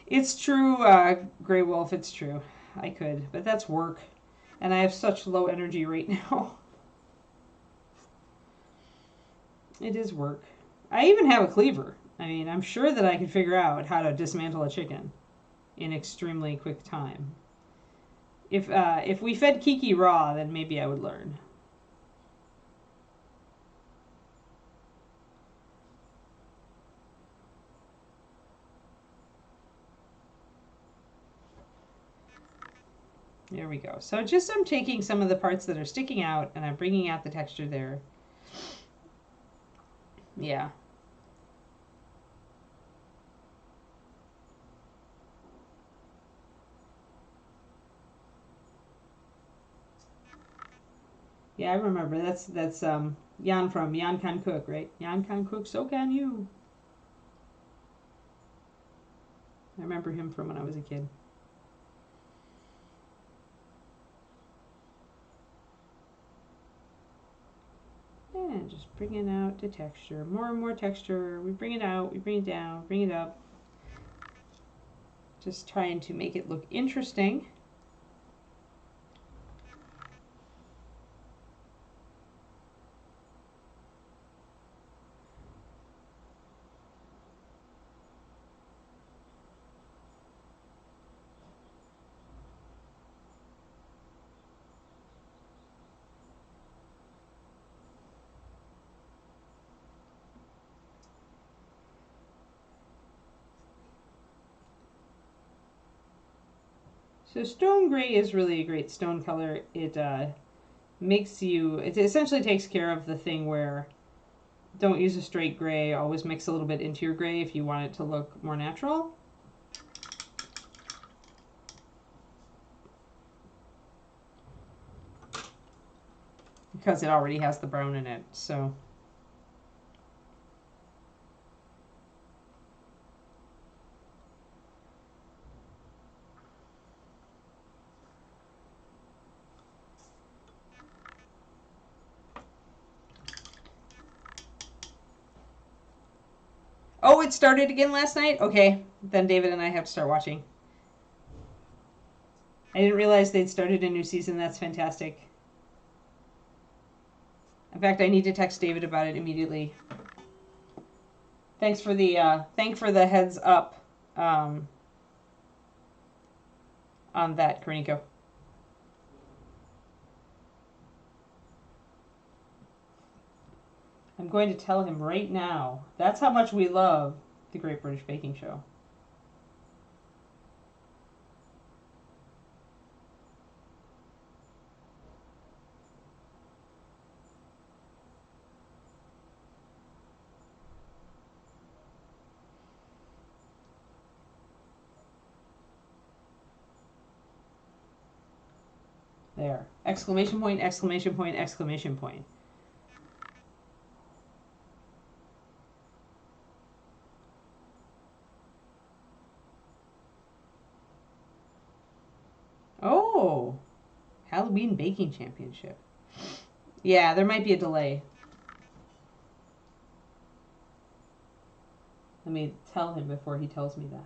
It's true, Grey Wolf, it's true. I could, but that's work. And I have such low energy right now. It is work. I even have a cleaver. I mean, I'm sure that I could figure out how to dismantle a chicken in extremely quick time. If we fed Kiki raw, then maybe I would learn. There we go. So I'm taking some of the parts that are sticking out and I'm bringing out the texture there. Yeah. Yeah, I remember. That's Jan from Jan Can Cook, right? Jan Can Cook, so can you. I remember him from when I was a kid. And just bringing out the texture. More and more texture. We bring it out, we bring it down, bring it up. Just trying to make it look interesting. So stone gray is really a great stone color. It it essentially takes care of the thing where don't use a straight gray, always mix a little bit into your gray if you want it to look more natural. Because it already has the brown in it, so. Oh, it started again last night? Okay, then David and I have to start watching. I didn't realize they'd started a new season. That's fantastic. In fact, I need to text David about it immediately. Thanks for the heads up on that, Kariniko. I'm going to tell him right now. That's how much we love the Great British Baking Show. There. Exclamation point, exclamation point, exclamation point. Oh, Halloween Baking Championship. Yeah, there might be a delay. Let me tell him before he tells me that.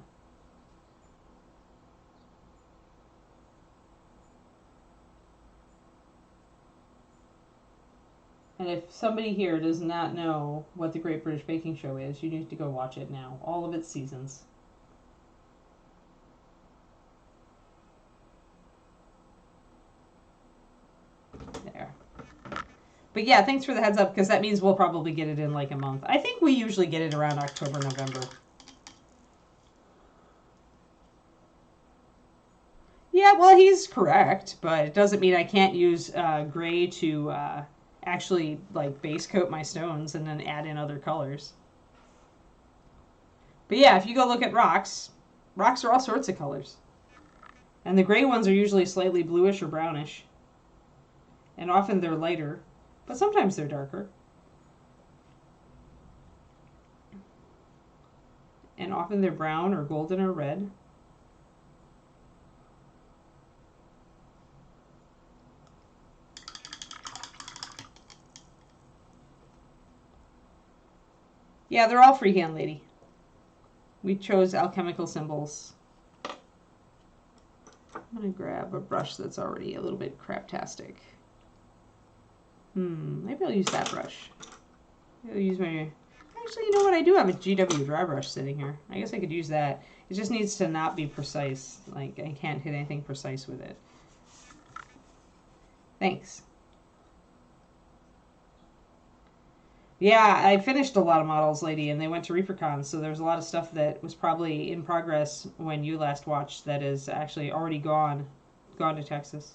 And if somebody here does not know what the Great British Baking Show is, you need to go watch it now. All of its seasons. There. But yeah, thanks for the heads up, because that means we'll probably get it in like a month. I think we usually get it around October, November. Yeah, well, he's correct, but it doesn't mean I can't use gray to actually like base coat my stones and then add in other colors. But yeah, if you go look at rocks, rocks are all sorts of colors. And the gray ones are usually slightly bluish or brownish. And often they're lighter, but sometimes they're darker. And often they're brown or golden or red. Yeah, they're all freehand, lady. We chose alchemical symbols. I'm going to grab a brush that's already a little bit craptastic. Maybe I'll use that brush. Maybe I'll use my... Actually, you know what? I do have a GW dry brush sitting here. I guess I could use that. It just needs to not be precise. Like, I can't hit anything precise with it. Thanks. Yeah, I finished a lot of models, lady, and they went to ReaperCon, so there's a lot of stuff that was probably in progress when you last watched that is actually already gone to Texas.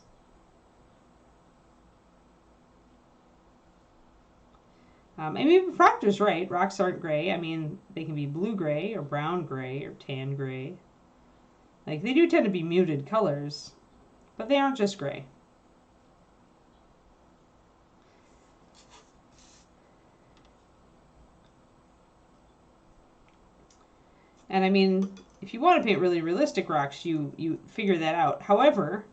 And maybe Proctor's right. Rocks aren't gray. I mean, they can be blue-gray or brown-gray or tan-gray. Like, they do tend to be muted colors, but they aren't just gray. And I mean, if you want to paint really realistic rocks, you figure that out. However,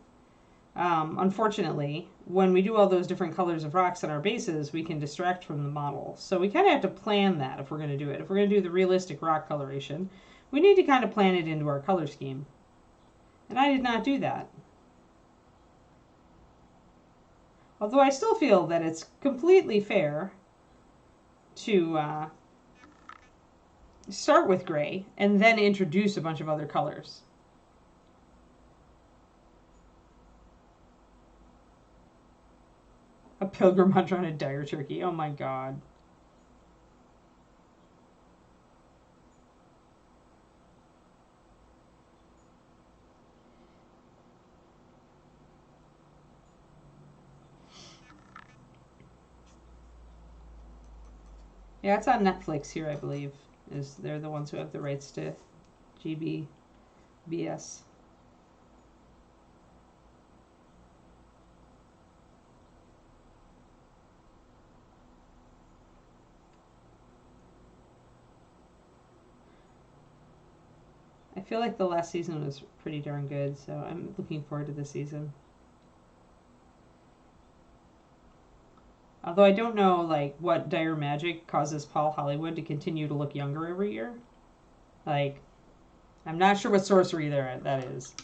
unfortunately, when we do all those different colors of rocks on our bases, we can distract from the model. So we kind of have to plan that if we're going to do it. If we're going to do the realistic rock coloration, we need to kind of plan it into our color scheme. And I did not do that. Although I still feel that it's completely fair to start with gray and then introduce a bunch of other colors. A pilgrim hunter on a dire turkey. Oh my god. Yeah, it's on Netflix here, I believe. They're the ones who have the rights to GBBS. I feel like the last season was pretty darn good, so I'm looking forward to this season. Although I don't know, like, what dire magic causes Paul Hollywood to continue to look younger every year. Like, I'm not sure what sorcery that is.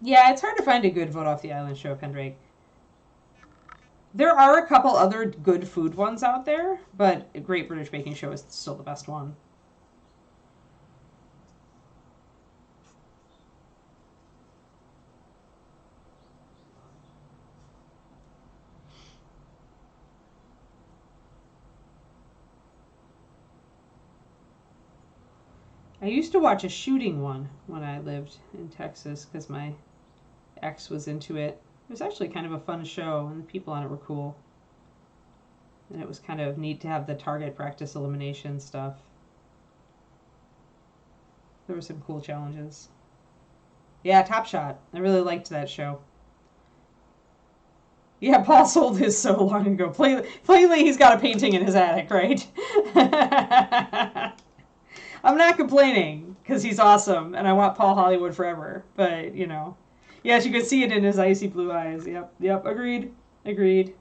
Yeah, it's hard to find a good vote off the island show, Pendrake. There are a couple other good food ones out there, but Great British Baking Show is still the best one. I used to watch a shooting one when I lived in Texas because my ex was into it. It was actually kind of a fun show, and the people on it were cool. And it was kind of neat to have the target practice elimination stuff. There were some cool challenges. Yeah, Top Shot. I really liked that show. Yeah, Paul sold his so long ago. Plainly, he's got a painting in his attic, right? I'm not complaining, because he's awesome, and I want Paul Hollywood forever. But, you know. Yes, you can see it in his icy blue eyes. Yep, agreed.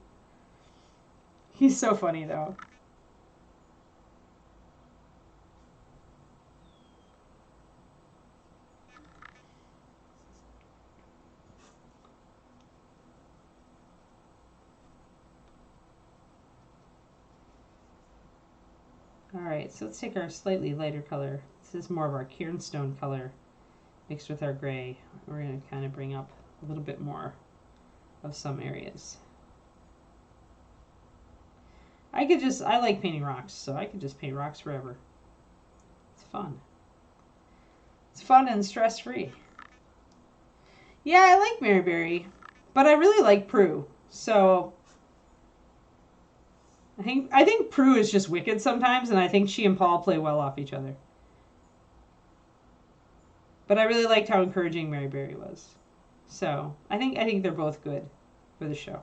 He's so funny, though. Alright, so let's take our slightly lighter color. This is more of our Cairnstone color mixed with our gray. We're going to kind of bring up a little bit more of some areas. I like painting rocks, so I could just paint rocks forever. It's fun. It's fun and stress-free. Yeah, I like Maryberry, but I really like Pugh, so I think Prue is just wicked sometimes, and I think she and Paul play well off each other. But I really liked how encouraging Mary Berry was. So I think they're both good for the show.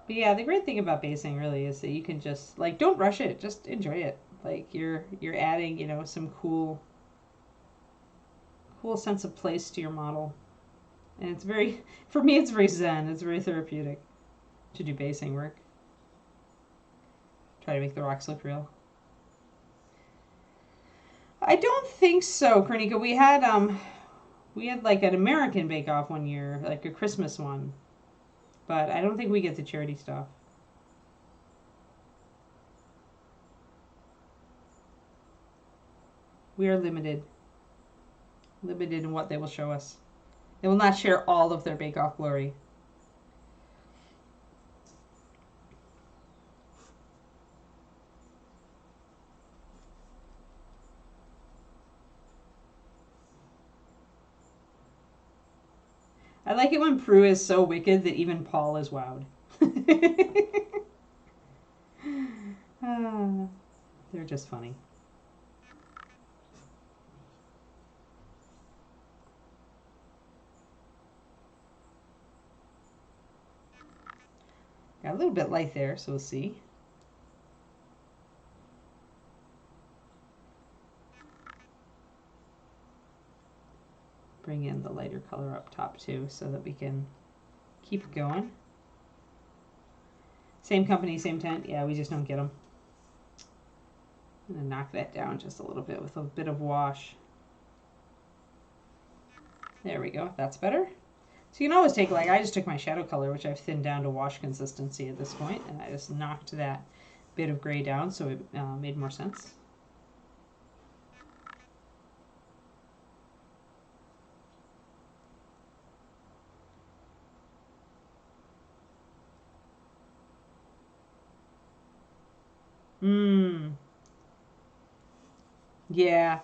But yeah, the great thing about basing really is that you can just like don't rush it, just enjoy it. Like you're adding, you know, some cool sense of place to your model. And it's very for me it's very zen, it's very therapeutic to do basing work. Try to make the rocks look real. I don't think so, Kernika. We had like an American Bake Off one year, like a Christmas one. But I don't think we get the charity stuff. We are limited. Limited in what they will show us. They will not share all of their Bake Off glory. I like it when Prue is so wicked that even Paul is wowed. They're just funny. Got a little bit light there, so we'll see. Bring in the lighter color up top too so that we can keep going. Same company, same tent. Yeah, we just don't get them. I'm going to knock that down just a little bit with a bit of wash. There we go. That's better. So you can always take, like, I just took my shadow color, which I've thinned down to wash consistency at this point, and I just knocked that bit of gray down so it made more sense. Yeah.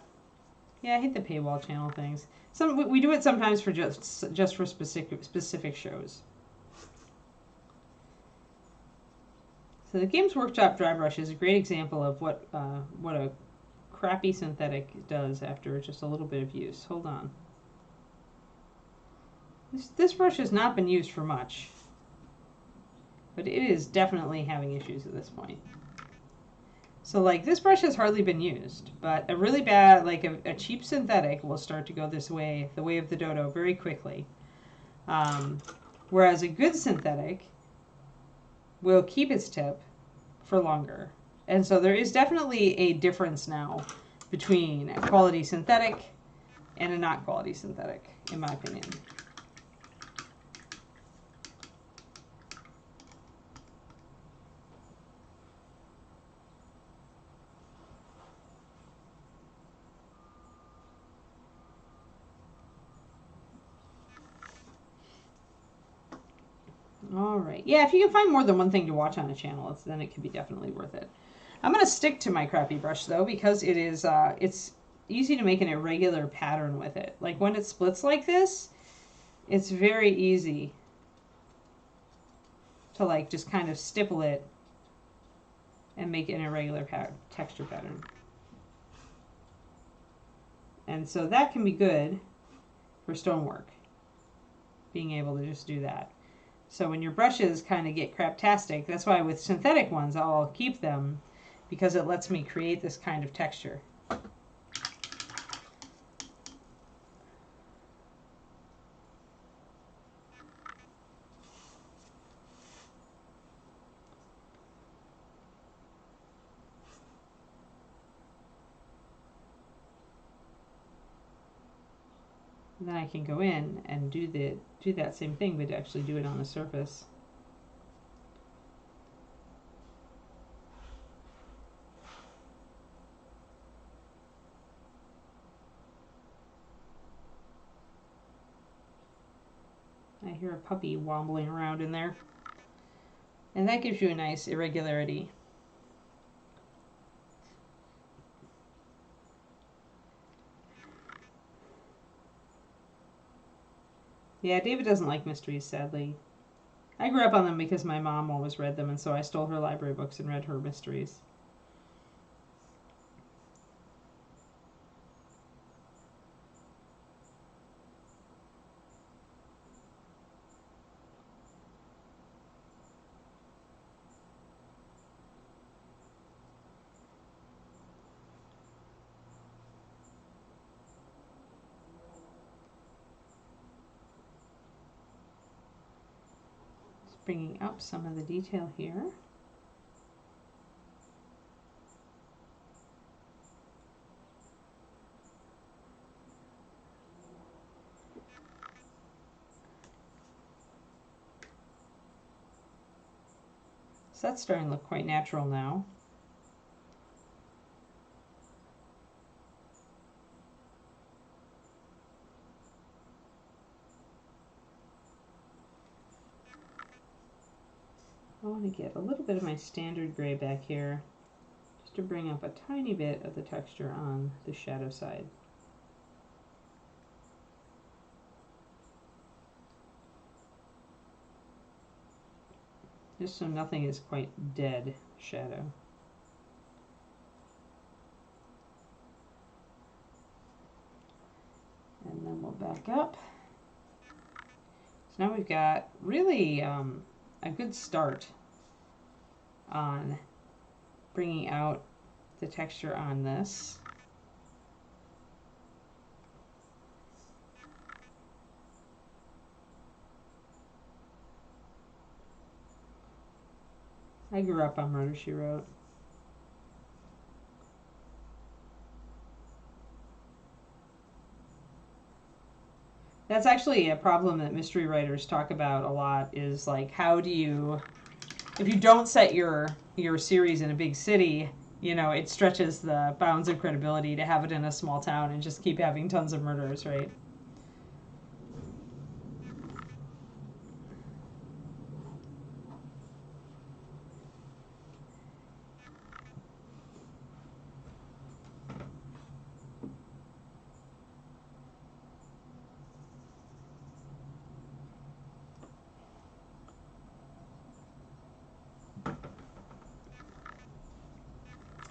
Yeah, I hate the paywall channel things. We do it sometimes for just for specific shows. So the Games Workshop dry brush is a great example of what a crappy synthetic does after just a little bit of use. Hold on. This brush has not been used for much, but it is definitely having issues at this point. So like this brush has hardly been used, but a really bad, like a cheap synthetic will start to go this way, the way of the dodo, very quickly. Whereas a good synthetic will keep its tip for longer. And so there is definitely a difference now between a quality synthetic and a not quality synthetic, in my opinion. All right. Yeah, if you can find more than one thing to watch on a channel, then it can be definitely worth it. I'm going to stick to my crappy brush, though, because it is it's easy to make an irregular pattern with it. Like when it splits like this, it's very easy to like just kind of stipple it and make an irregular texture pattern. And so that can be good for stonework, being able to just do that. So when your brushes kind of get craptastic, that's why with synthetic ones I'll keep them, because it lets me create this kind of texture. And then I can go in and do that same thing, but actually do it on the surface. I hear a puppy wobbling around in there. And that gives you a nice irregularity. Yeah, David doesn't like mysteries, sadly. I grew up on them because my mom always read them, and so I stole her library books and read her mysteries. Just bringing up some of the detail here. So that's starting to look quite natural now. I want to get a little bit of my standard gray back here, just to bring up a tiny bit of the texture on the shadow side. Just so nothing is quite dead shadow. And then we'll back up. So now we've got really a good start on bringing out the texture on this. I grew up on Murder, She Wrote. That's actually a problem that mystery writers talk about a lot, is like, how do you, if you don't set your series in a big city, you know, it stretches the bounds of credibility to have it in a small town and just keep having tons of murders, right?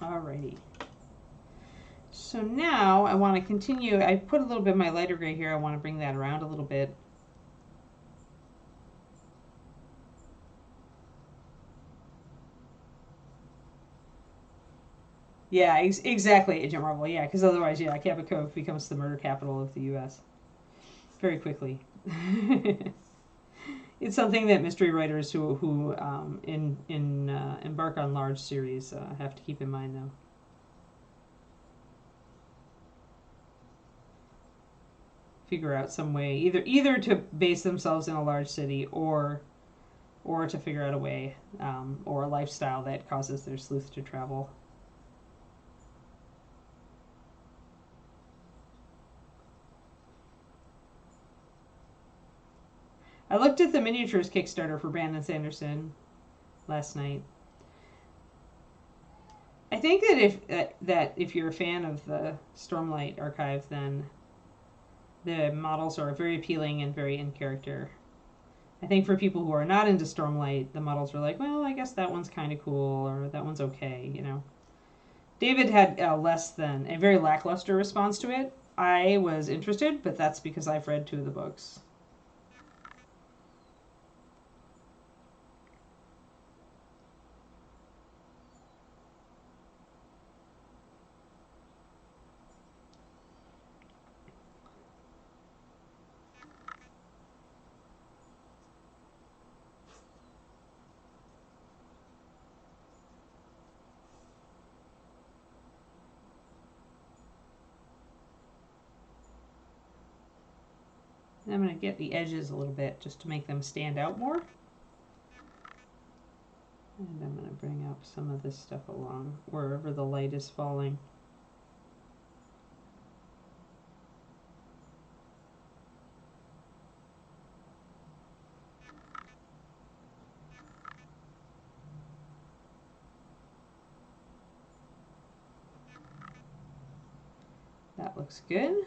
Alrighty. So now I want to continue. I put a little bit of my lighter gray here. I want to bring that around a little bit. Yeah, exactly, Agent Marvel. Yeah, because otherwise, yeah, Caput Cove becomes the murder capital of the U.S. very quickly. It's something that mystery writers who embark on large series have to keep in mind, though. Figure out some way, either to base themselves in a large city, or to figure out a way or a lifestyle that causes their sleuth to travel. I looked at the miniatures Kickstarter for Brandon Sanderson last night. I think that if you're a fan of the Stormlight archive, then the models are very appealing and very in character. I think for people who are not into Stormlight, the models are like, well, I guess that one's kind of cool, or that one's okay, you know. David had a very lackluster response to it. I was interested, but that's because I've read 2 of the books. And I'm going to get the edges a little bit just to make them stand out more. And I'm going to bring up some of this stuff along wherever the light is falling. That looks good.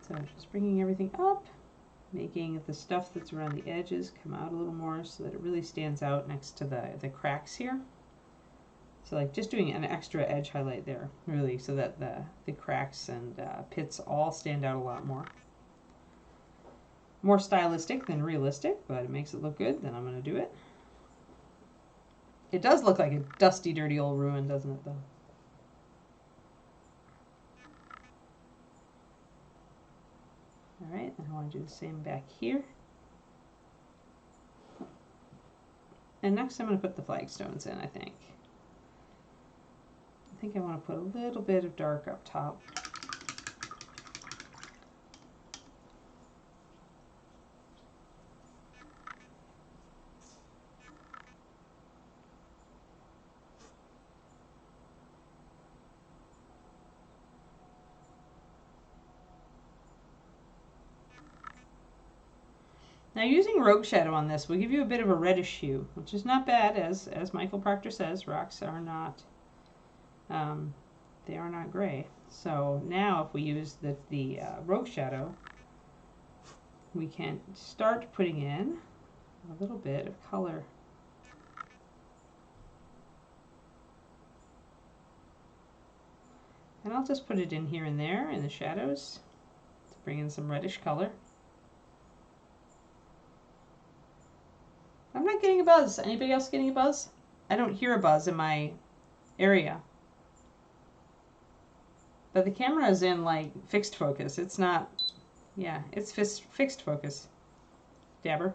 So just bringing everything up, making the stuff that's around the edges come out a little more so that it really stands out next to the cracks here. So like just doing an extra edge highlight there, really, so that the cracks and pits all stand out a lot more. More stylistic than realistic, but it makes it look good, then I'm going to do it. It does look like a dusty, dirty old ruin, doesn't it, though? All right, and I want to do the same back here. And next I'm going to put the flagstones in, I think. I think I want to put a little bit of dark up top. Now using Rogue Shadow on this will give you a bit of a reddish hue, which is not bad, as Michael Proctor says, rocks are not, they are not gray. So now if we use the Rogue Shadow, we can start putting in a little bit of color. And I'll just put it in here and there in the shadows to bring in some reddish color. I'm not getting a buzz. Anybody else getting a buzz? I don't hear a buzz in my area. But the camera is in like fixed focus. It's not, yeah, it's fixed focus. Dabber.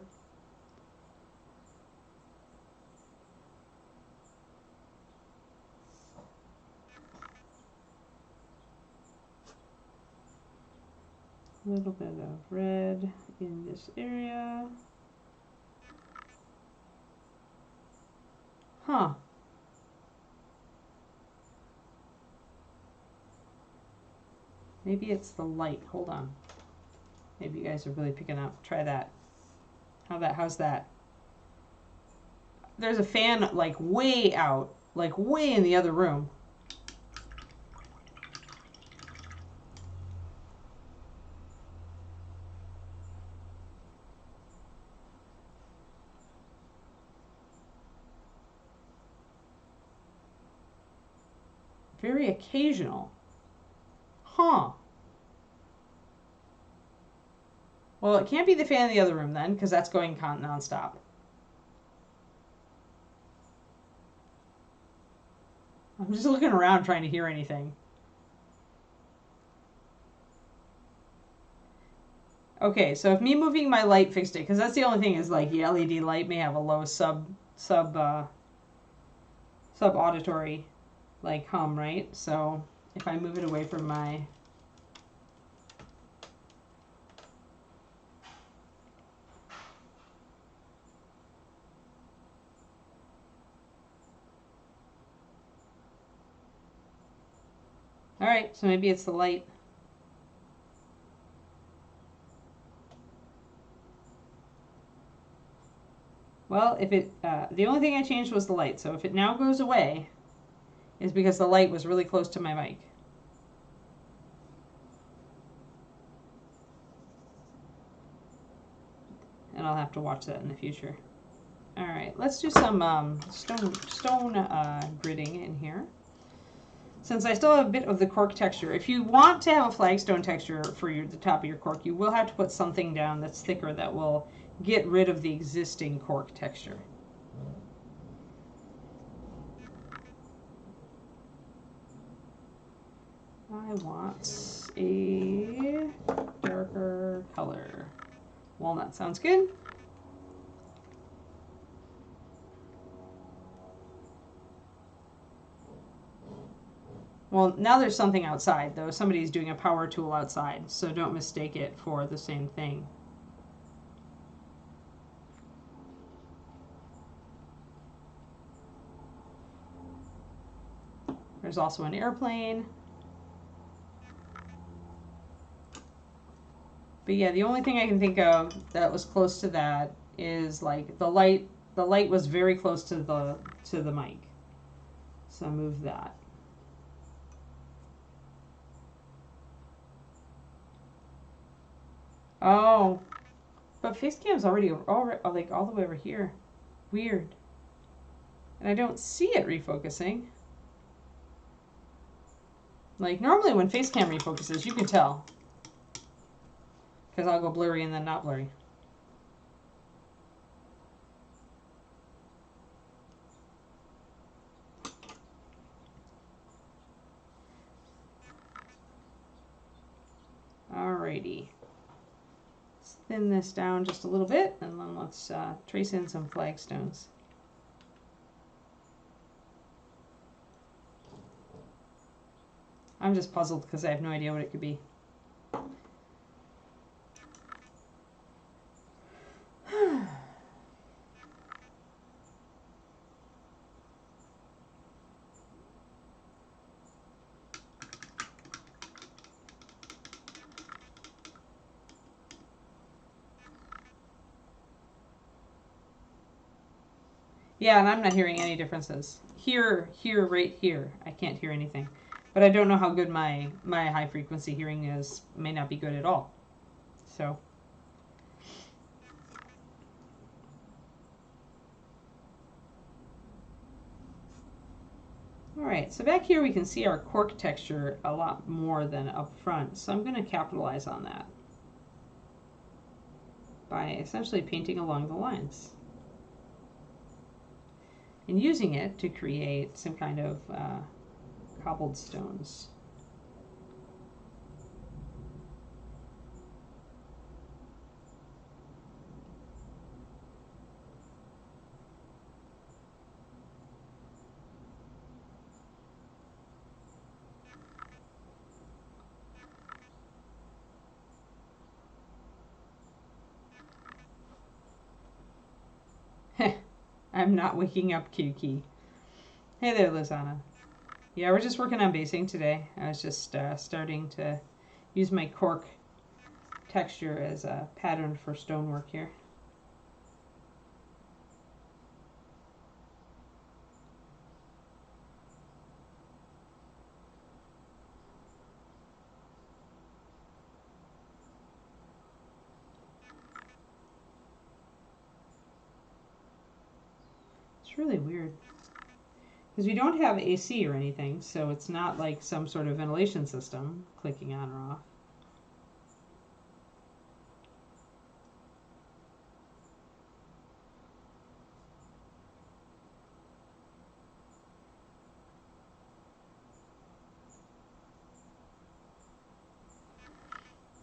A little bit of red in this area. Huh. Maybe it's the light. Hold on. Maybe you guys are really picking up. Try that. How's that? There's a fan like way out, like way in the other room. Very occasional. Huh. Well, it can't be the fan in the other room then, because that's going non-stop. I'm just looking around trying to hear anything. Okay, so if me moving my light fixed it, because that's the only thing is like the LED light may have a low sub auditory like hum, right? So if I move it away from my all right, so maybe it's the light. Well, if it, the only thing I changed was the light. So if it now goes away, is because the light was really close to my mic. And I'll have to watch that in the future. All right, let's do some stone gridding in here. Since I still have a bit of the cork texture, if you want to have a flagstone texture for the top of your cork, you will have to put something down that's thicker that will get rid of the existing cork texture. I want a darker color. Walnut sounds good. Well, now there's something outside, though. Somebody's doing a power tool outside, so don't mistake it for the same thing. There's also an airplane. But yeah, the only thing I can think of that was close to that is like the light was very close to the mic. So move that. Oh, but face cam's already like all the way over here. Weird. And I don't see it refocusing. Like normally when face cam refocuses, you can tell. Because I'll go blurry and then not blurry. Alrighty. Let's thin this down just a little bit and then let's trace in some flagstones. I'm just puzzled because I have no idea what it could be. Yeah, and I'm not hearing any differences. Here, right here, I can't hear anything. But I don't know how good my high frequency hearing is. May not be good at all. So. Alright, so back here we can see our cork texture a lot more than up front. So I'm going to capitalize on that by essentially painting along the lines. And using it to create some kind of cobbled stones. I'm not waking up, Kiki. Hey there, Lizana. Yeah, we're just working on basing today. I was just starting to use my cork texture as a pattern for stonework here. It's really weird. Because we don't have AC or anything, so it's not like some sort of ventilation system clicking on or off.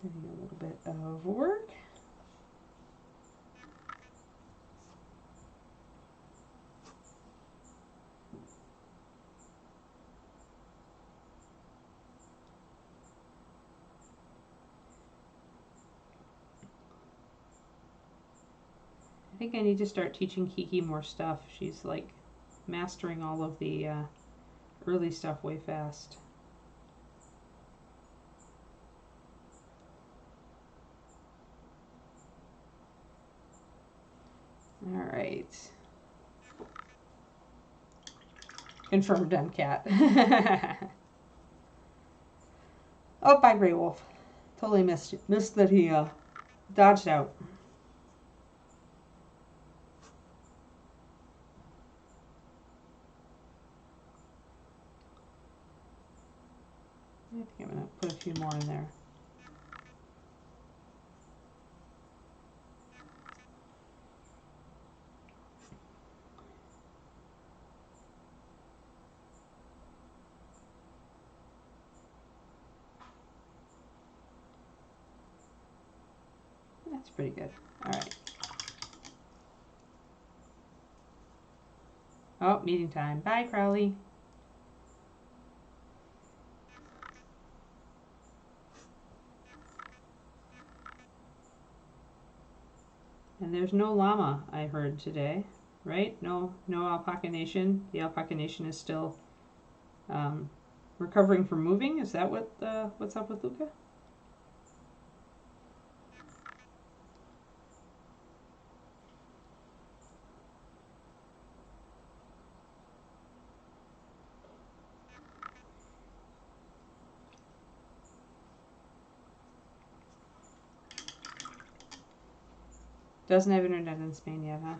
Doing a little bit of work. I think I need to start teaching Kiki more stuff. She's like mastering all of the early stuff way fast. All right. Confirmed MCAT. Oh, bye, Grey Wolf. Totally missed that he dodged out. I think I'm going to put a few more in there. That's pretty good. All right. Oh, meeting time. Bye, Crowley. And there's no llama, I heard today, right? No Alpaca Nation. The Alpaca Nation is still recovering from moving. Is that what's up with Luca? Doesn't have internet in Spain yet, huh?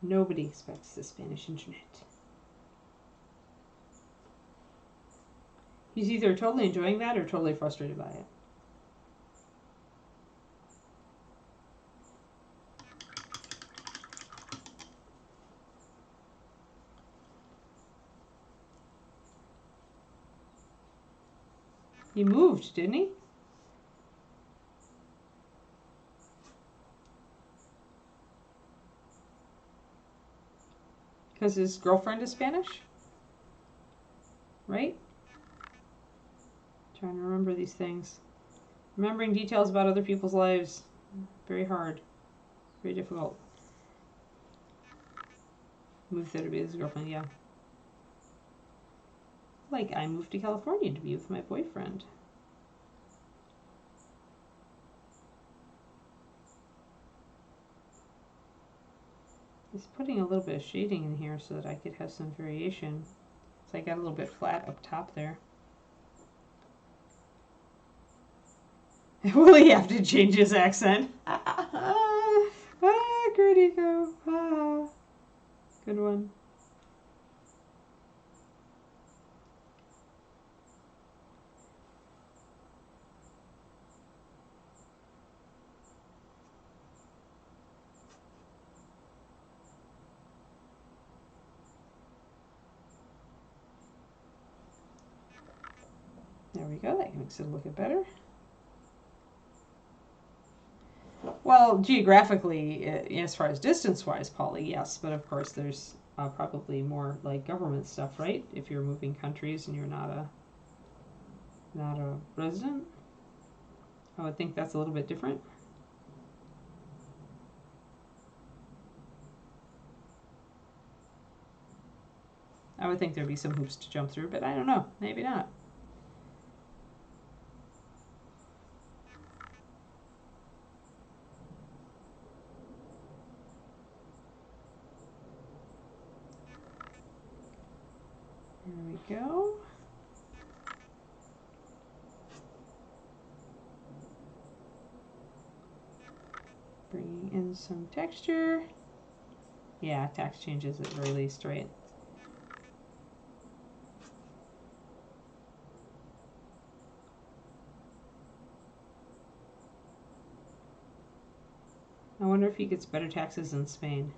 Nobody expects the Spanish internet. He's either totally enjoying that or totally frustrated by it. He moved, didn't he? Because his girlfriend is Spanish? Right? Trying to remember these things. Remembering details about other people's lives. Very hard. Very difficult. Moved there to be with his girlfriend, yeah. Like, I moved to California to be with my boyfriend. He's putting a little bit of shading in here so that I could have some variation. So I got a little bit flat up top there. Will he have to change his accent? Critico. Good one. There we go. That makes it look better. Well, geographically, as far as distance-wise, Polly, yes. But of course, there's probably more like government stuff, right? If you're moving countries and you're not a resident, I would think that's a little bit different. I would think there'd be some hoops to jump through, but I don't know. Maybe not. There we go. Bringing in some texture. Yeah, text changes it very least, right? I wonder if he gets better taxes in Spain.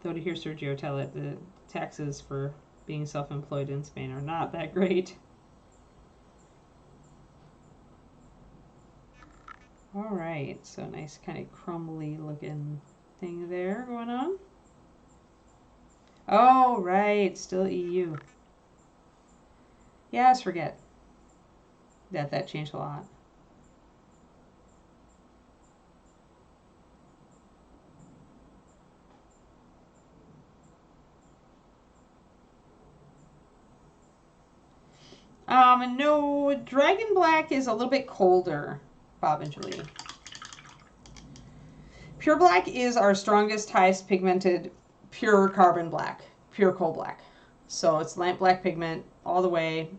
Though to hear Sergio tell it, the taxes for being self-employed in Spain are not that great. All right, so nice kind of crumbly looking thing there going on. Oh, right, still EU. Yeah, I just forget that changed a lot. No, Dragon Black is a little bit colder, Bob and Julie. Pure Black is our strongest, highest pigmented, pure carbon black, pure coal black. So it's lamp black pigment all the way,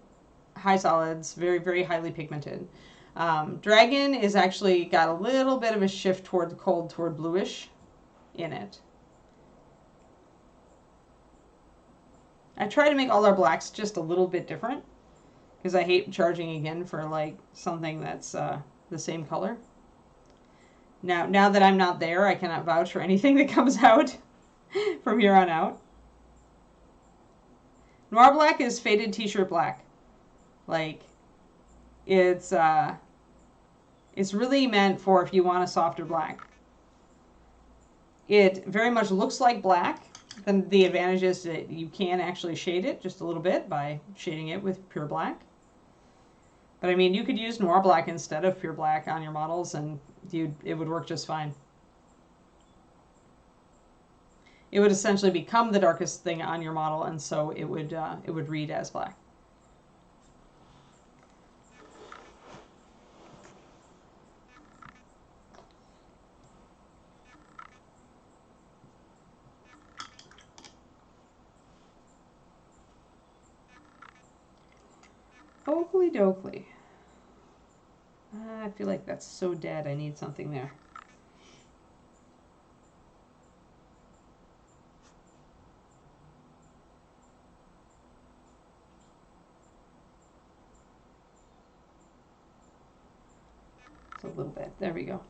high solids, very, very highly pigmented. Dragon is actually got a little bit of a shift toward cold, toward bluish in it. I try to make all our blacks just a little bit different because I hate charging again for like something that's the same color. Now that I'm not there, I cannot vouch for anything that comes out from here on out. Noir black is faded t-shirt black. Like, it's really meant for if you want a softer black. It very much looks like black. Then the advantage is that you can actually shade it just a little bit by shading it with pure black. But I mean, you could use noir black instead of pure black on your models and it would work just fine. It would essentially become the darkest thing on your model, and so it would read as black. Oakley dokley. I feel like that's so dead. I need something there. It's a little bit. There we go.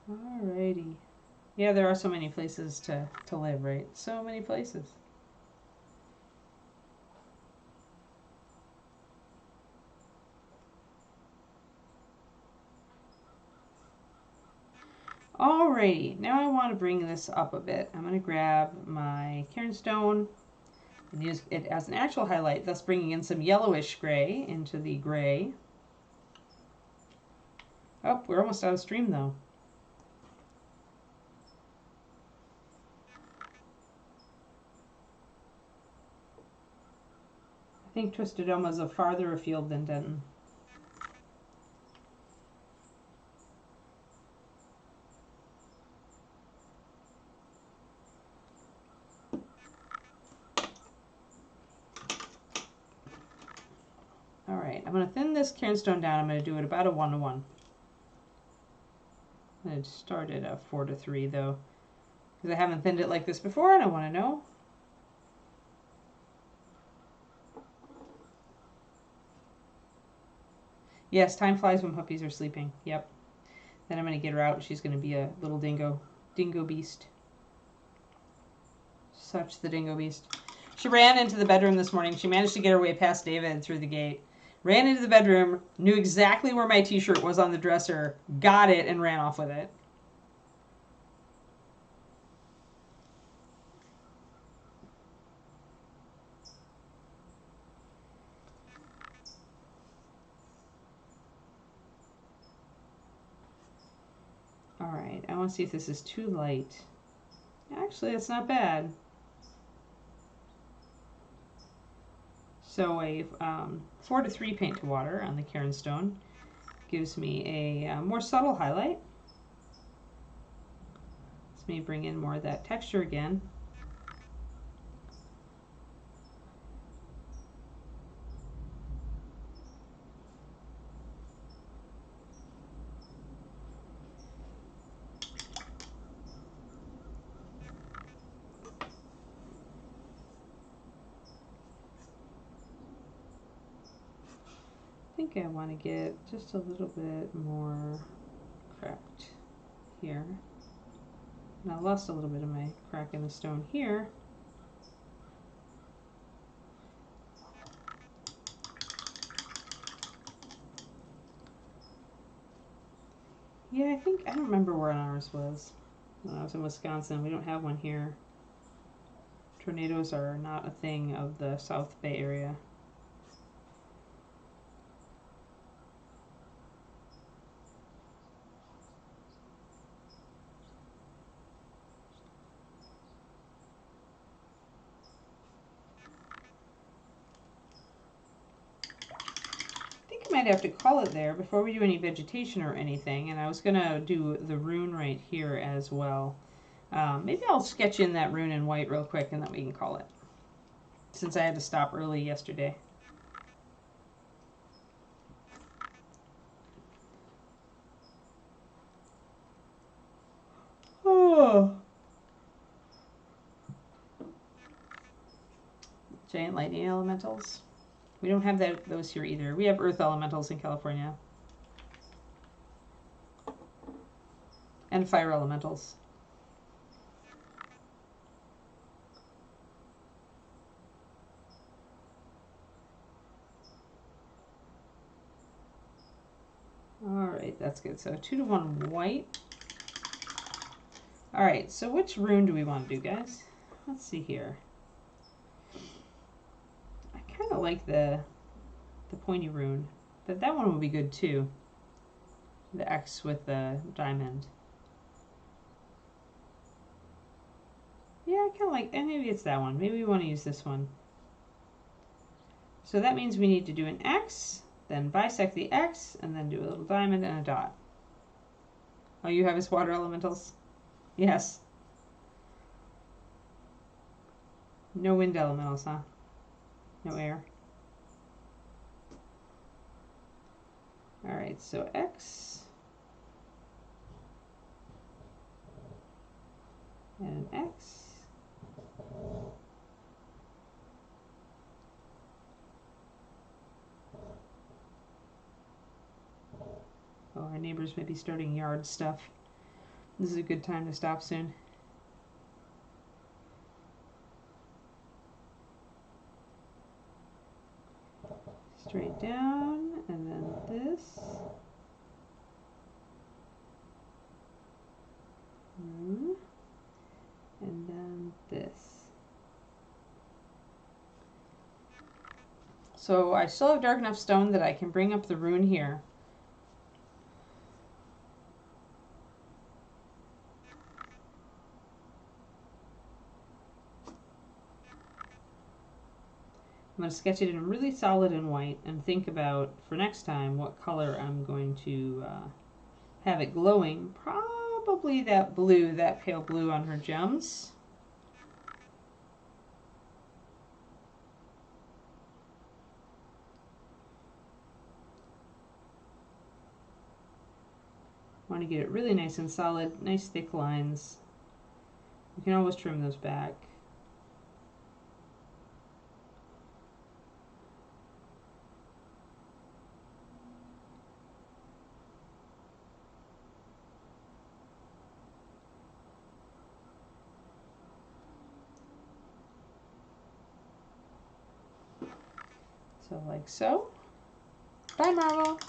Alrighty. Yeah, there are so many places to live, right? So many places. Alrighty, now I want to bring this up a bit. I'm going to grab my cairnstone and use it as an actual highlight, thus bringing in some yellowish gray into the gray. Oh, we're almost out of stream though. I think Twisted Elm is a farther afield than Denton. Alright, I'm going to thin this cairnstone down. I'm going to do it about a 1:1. I'm going to start at a 4:3 though, because I haven't thinned it like this before and I want to know. Yes, time flies when puppies are sleeping. Yep. Then I'm going to get her out and she's going to be a little dingo beast. Such the dingo beast. She ran into the bedroom this morning. She managed to get her way past David through the gate. Ran into the bedroom, knew exactly where my t-shirt was on the dresser, got it, and ran off with it. Alright, I want to see if this is too light. Actually, it's not bad. So a 4:3 paint to water on the cairnstone gives me a more subtle highlight. Lets me bring in more of that texture again. I think I want to get just a little bit more cracked here. And I lost a little bit of my crack in the stone here. Yeah, I don't remember where ours was when I was in Wisconsin. We don't have one here. Tornadoes are not a thing of the South Bay area. Might have to call it there before we do any vegetation or anything, and I was gonna do the rune right here as well. Maybe I'll sketch in that rune in white real quick and then we can call it, since I had to stop early yesterday. Oh. Giant lightning elementals. We don't have those here either. We have earth elementals in California. And fire elementals. Alright, that's good. So 2-to-1 white. Alright, so which rune do we want to do, guys? Let's see here. I kind of like the pointy rune, but that one would be good too. the X with the diamond. Yeah, I kind of like, and maybe it's that one. Maybe we want to use this one. So that means we need to do an X, then bisect the X, and then do a little diamond and a dot. Oh, you have his water elementals? Yes. No wind elementals, huh? No air. All right, so X and an X. Oh, our neighbors may be starting yard stuff. This is a good time to stop soon. Straight down, and then this. And then this. So I still have dark enough stone that I can bring up the rune here. I'm going to sketch it in really solid and white and think about, for next time, what color I'm going to have it glowing. Probably that blue, that pale blue on her gems. Want to get it really nice and solid, nice thick lines. You can always trim those back. So like so. Bye, Marvel.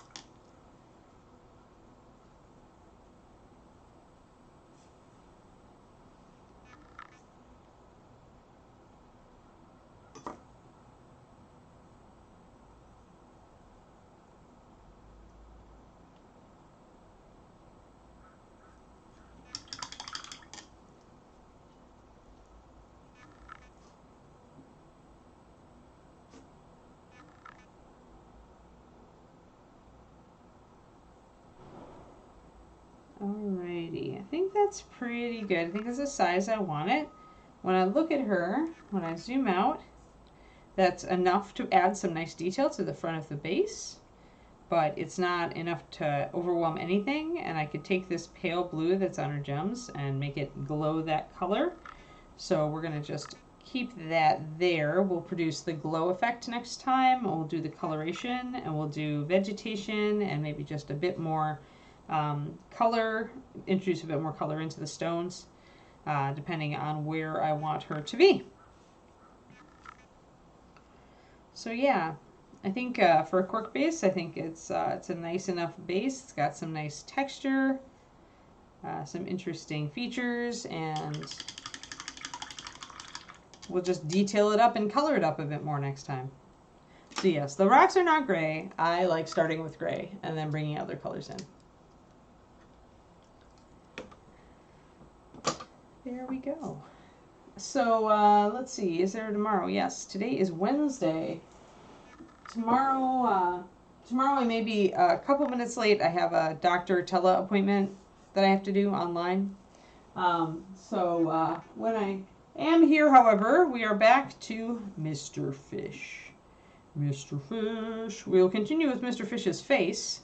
Alrighty, I think that's pretty good. I think that's the size I want it. When I look at her, when I zoom out, that's enough to add some nice detail to the front of the base, but it's not enough to overwhelm anything, and I could take this pale blue that's on her gems and make it glow that color. So we're going to just keep that there. We'll produce the glow effect next time. We'll do the coloration, and we'll do vegetation and maybe just a bit more color, introduce a bit more color into the stones, depending on where I want her to be. So yeah, I think for a cork base, I think it's a nice enough base. It's got some nice texture, some interesting features, and we'll just detail it up and color it up a bit more next time. So yes, the rocks are not gray. I like starting with gray and then bringing other colors in. There we go. So let's see, is there tomorrow? Yes, today is Wednesday. Tomorrow I may be a couple minutes late. I have a doctor tele appointment that I have to do online. So when I am here, however, we are back to Mr. Fish. Mr. Fish. We'll continue with Mr. Fish's face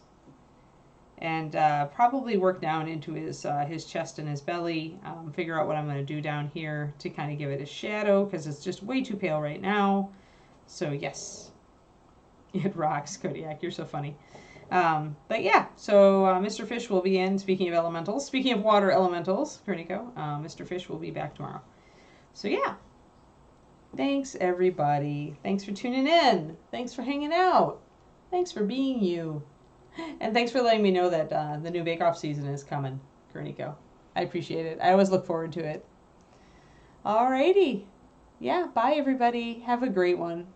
and probably work down into his chest and his belly, figure out what I'm going to do down here to kind of give it a shadow because it's just way too pale right now. So yes, it rocks, Kodiak. You're so funny. But yeah, so Mr. Fish will be in. Speaking of elementals, speaking of water elementals, Kerniko, Mr. Fish will be back tomorrow. So yeah, thanks everybody. Thanks for tuning in. Thanks for hanging out. Thanks for being you. And thanks for letting me know that the new Bake Off season is coming, Kerniko. I appreciate it. I always look forward to it. Alrighty. Yeah, bye everybody. Have a great one.